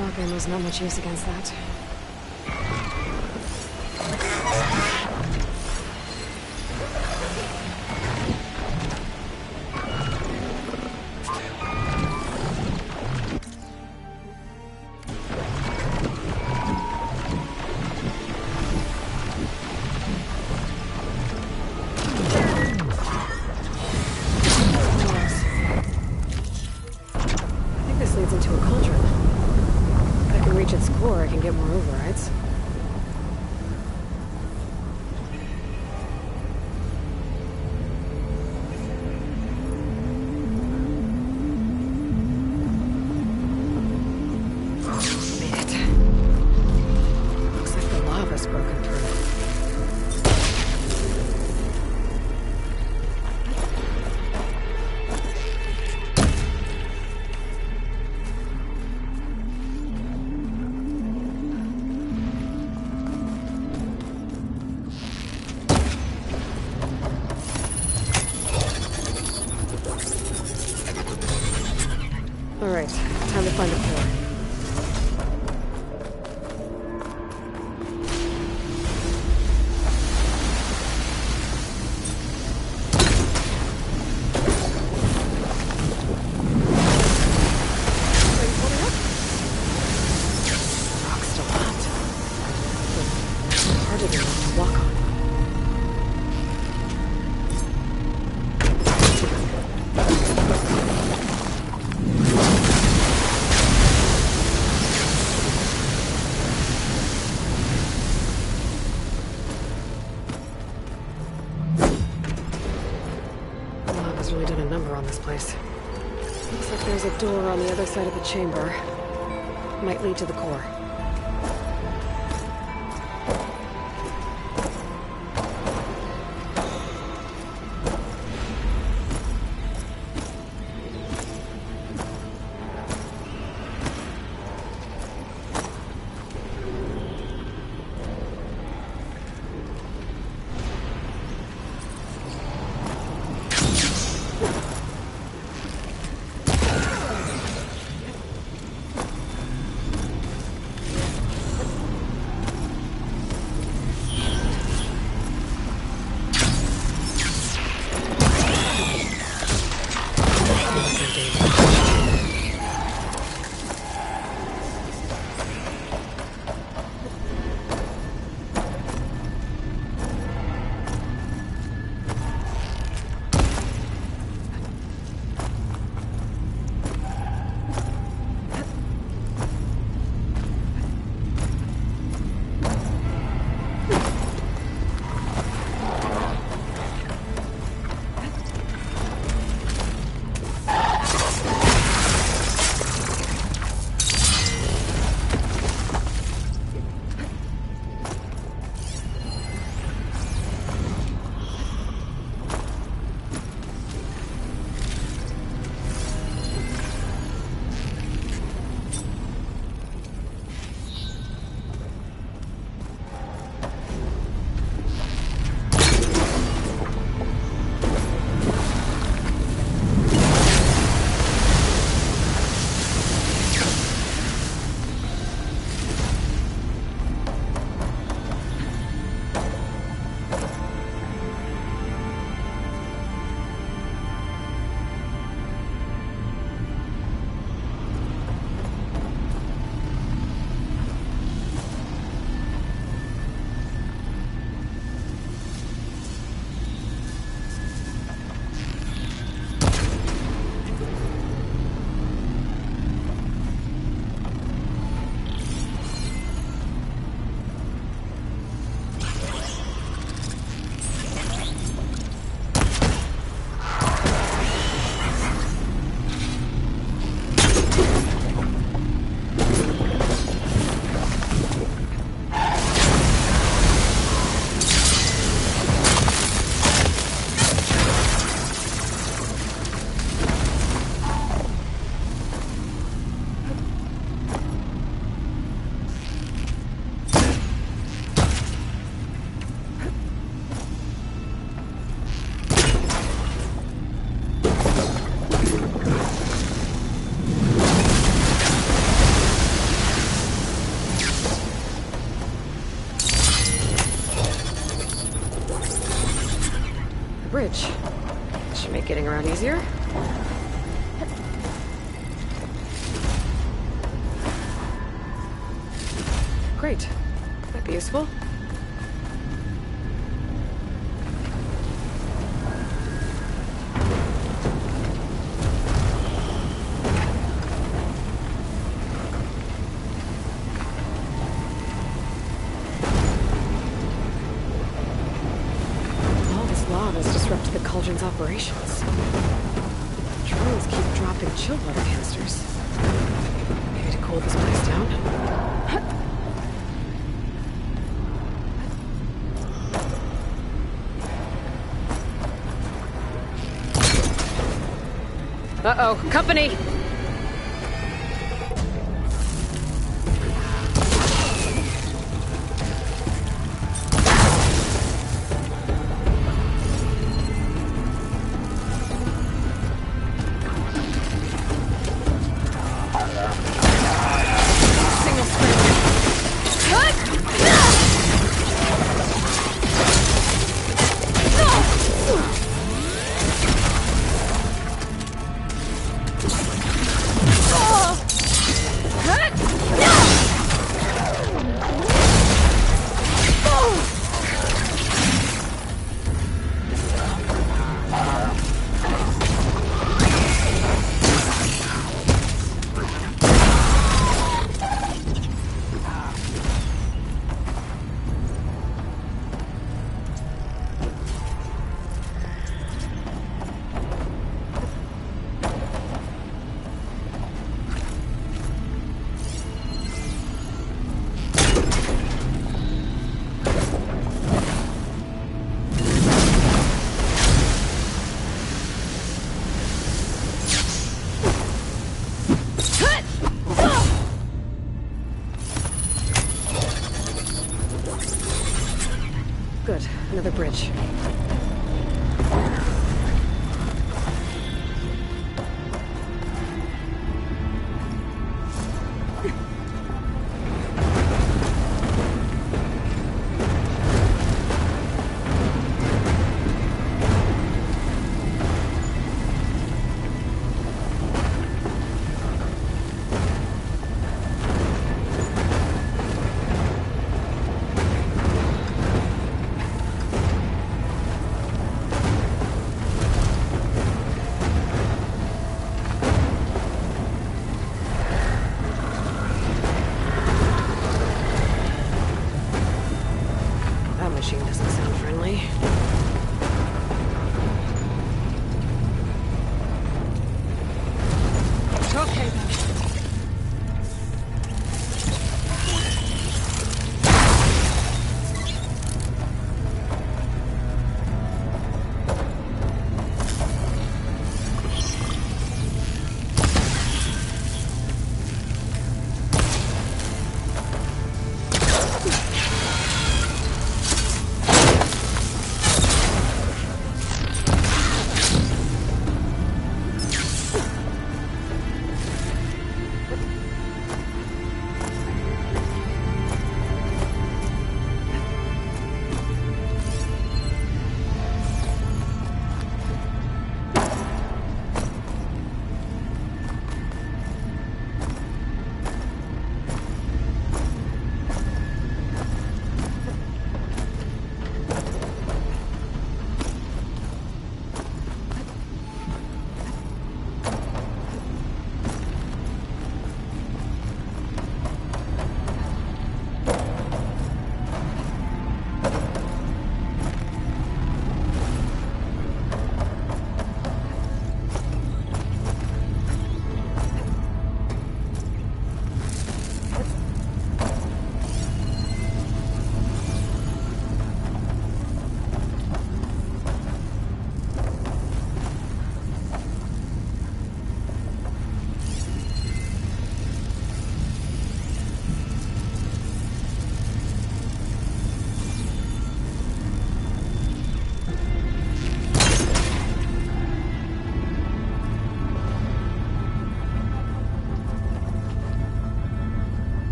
Shock ammo's not much use against that. Alright, time to find the core. Really done a number on this place. Looks like there's a door on the other side of the chamber. Might lead to the core. easier? Great. Might be useful. All this lava has disrupted the cauldron's operations. Drones keep dropping chill water canisters. Maybe to cool this place down? Uh-oh, company! Single Good. Another bridge. Machine doesn't sound friendly. Okay, then.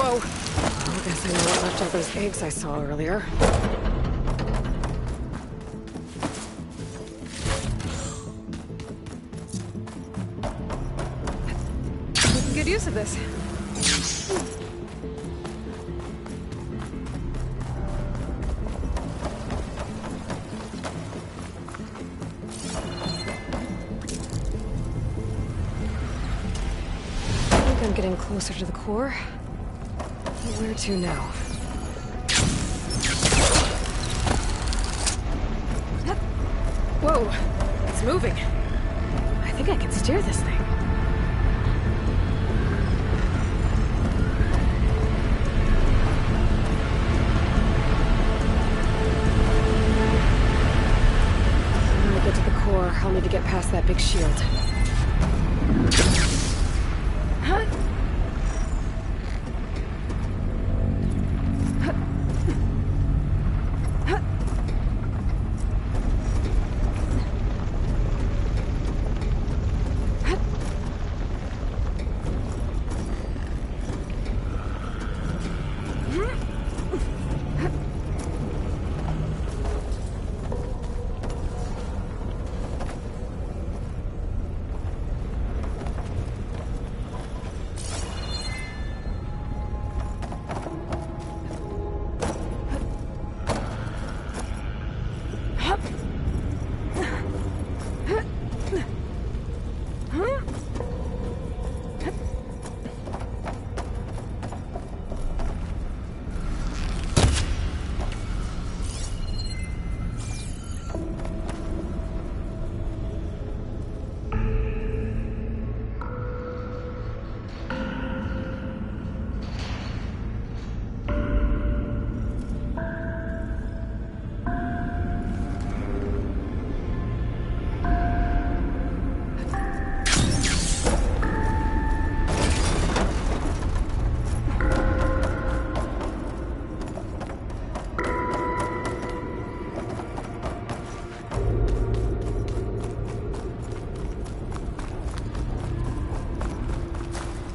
Whoa. I guess I know what left out those eggs I saw earlier. We can get use of this. I'm getting closer to the core. Where to now? Whoa! It's moving. I think I can steer this thing. When I get to the core, I'll need to get past that big shield.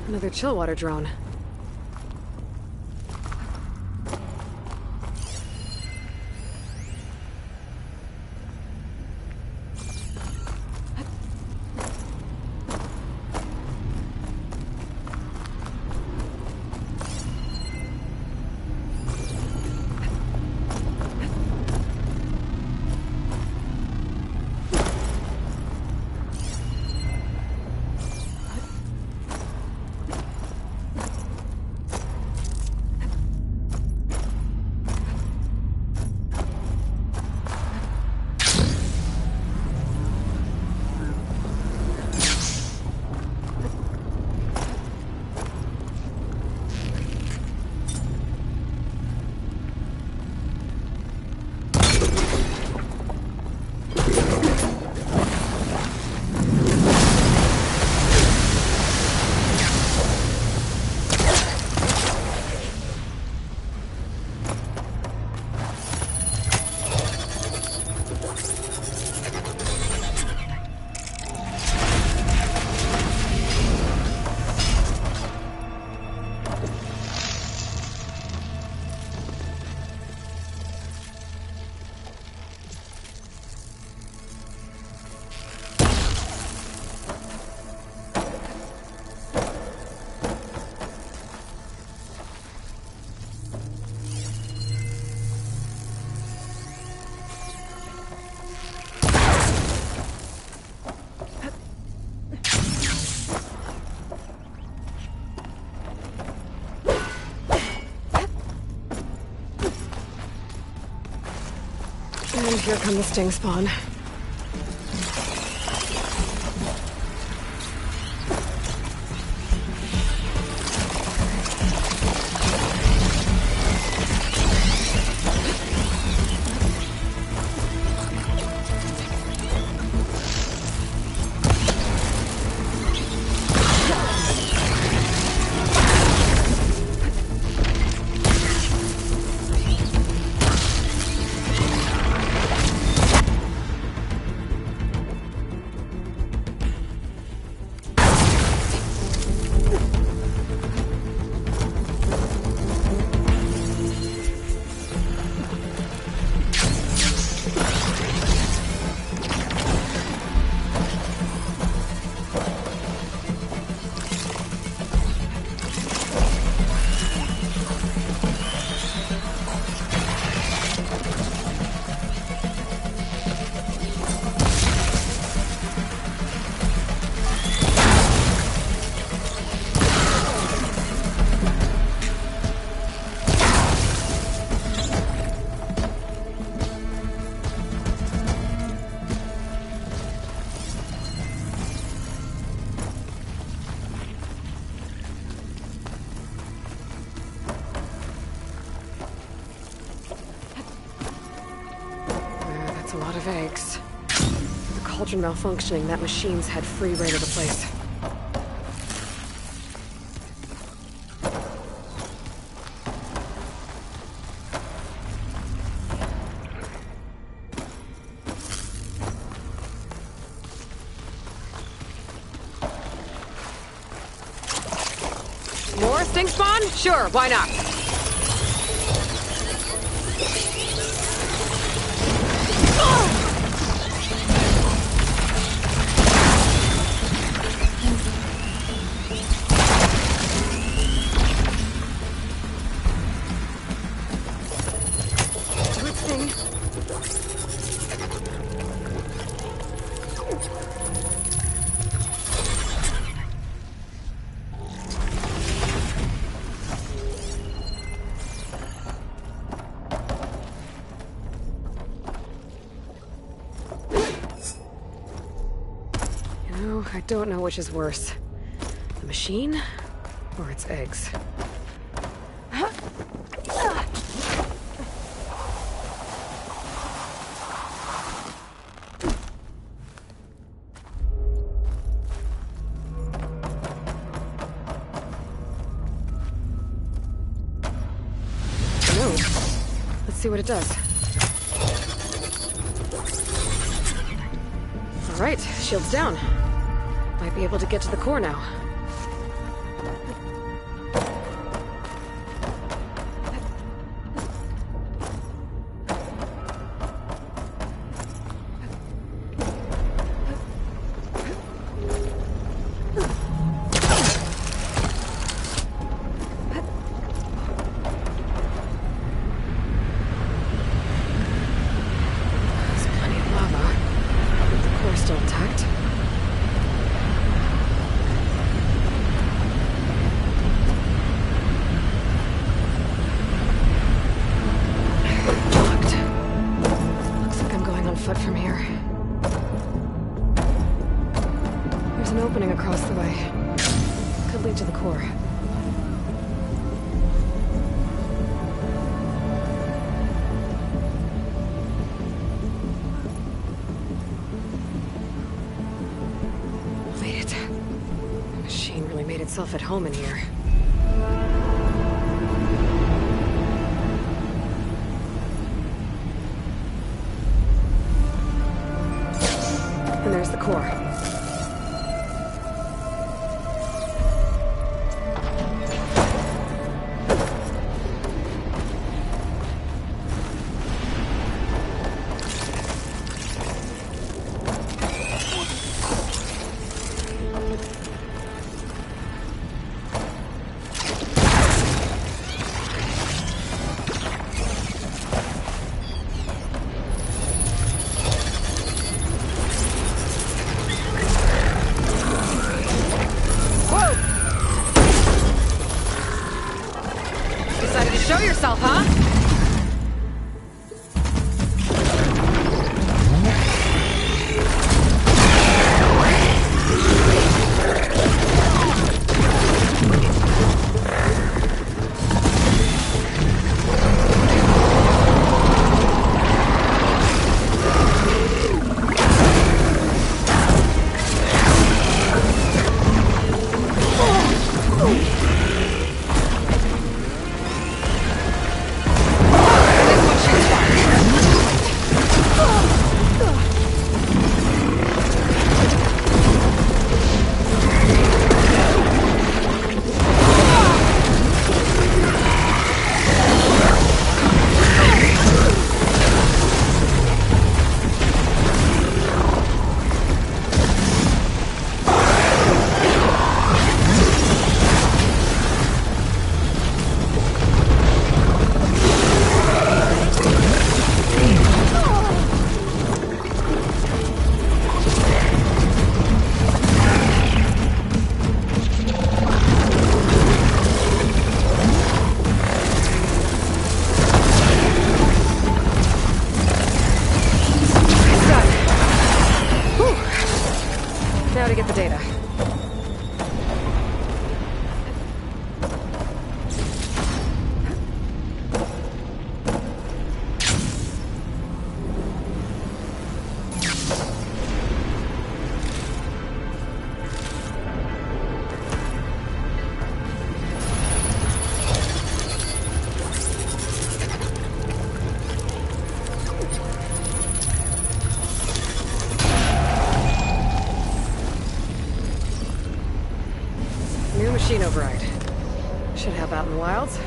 Another chillwater drone. And here come the sting spawn. of eggs. With the cauldron malfunctioning, that machine's had free reign of the place. More stink spawn? Sure, why not? Do its thing. I don't know which is worse. The machine, or its eggs. No. Let's see what it does. All right, shield's down. Might be able to get to the core now. There's plenty of lava. The core's still intact. Foot from here. There's an opening across the way. Could lead to the core. Made it. The machine really made itself at home in here. And there's the core. Show yourself, huh? To get the data. machine override. Should help out in the wilds.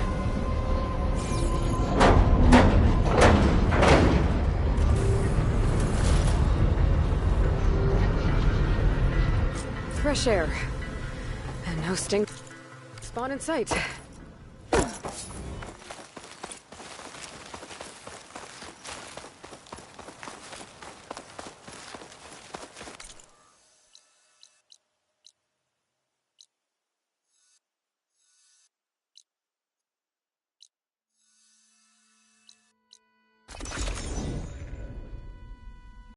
Fresh air. And no stink. Spawn in sight.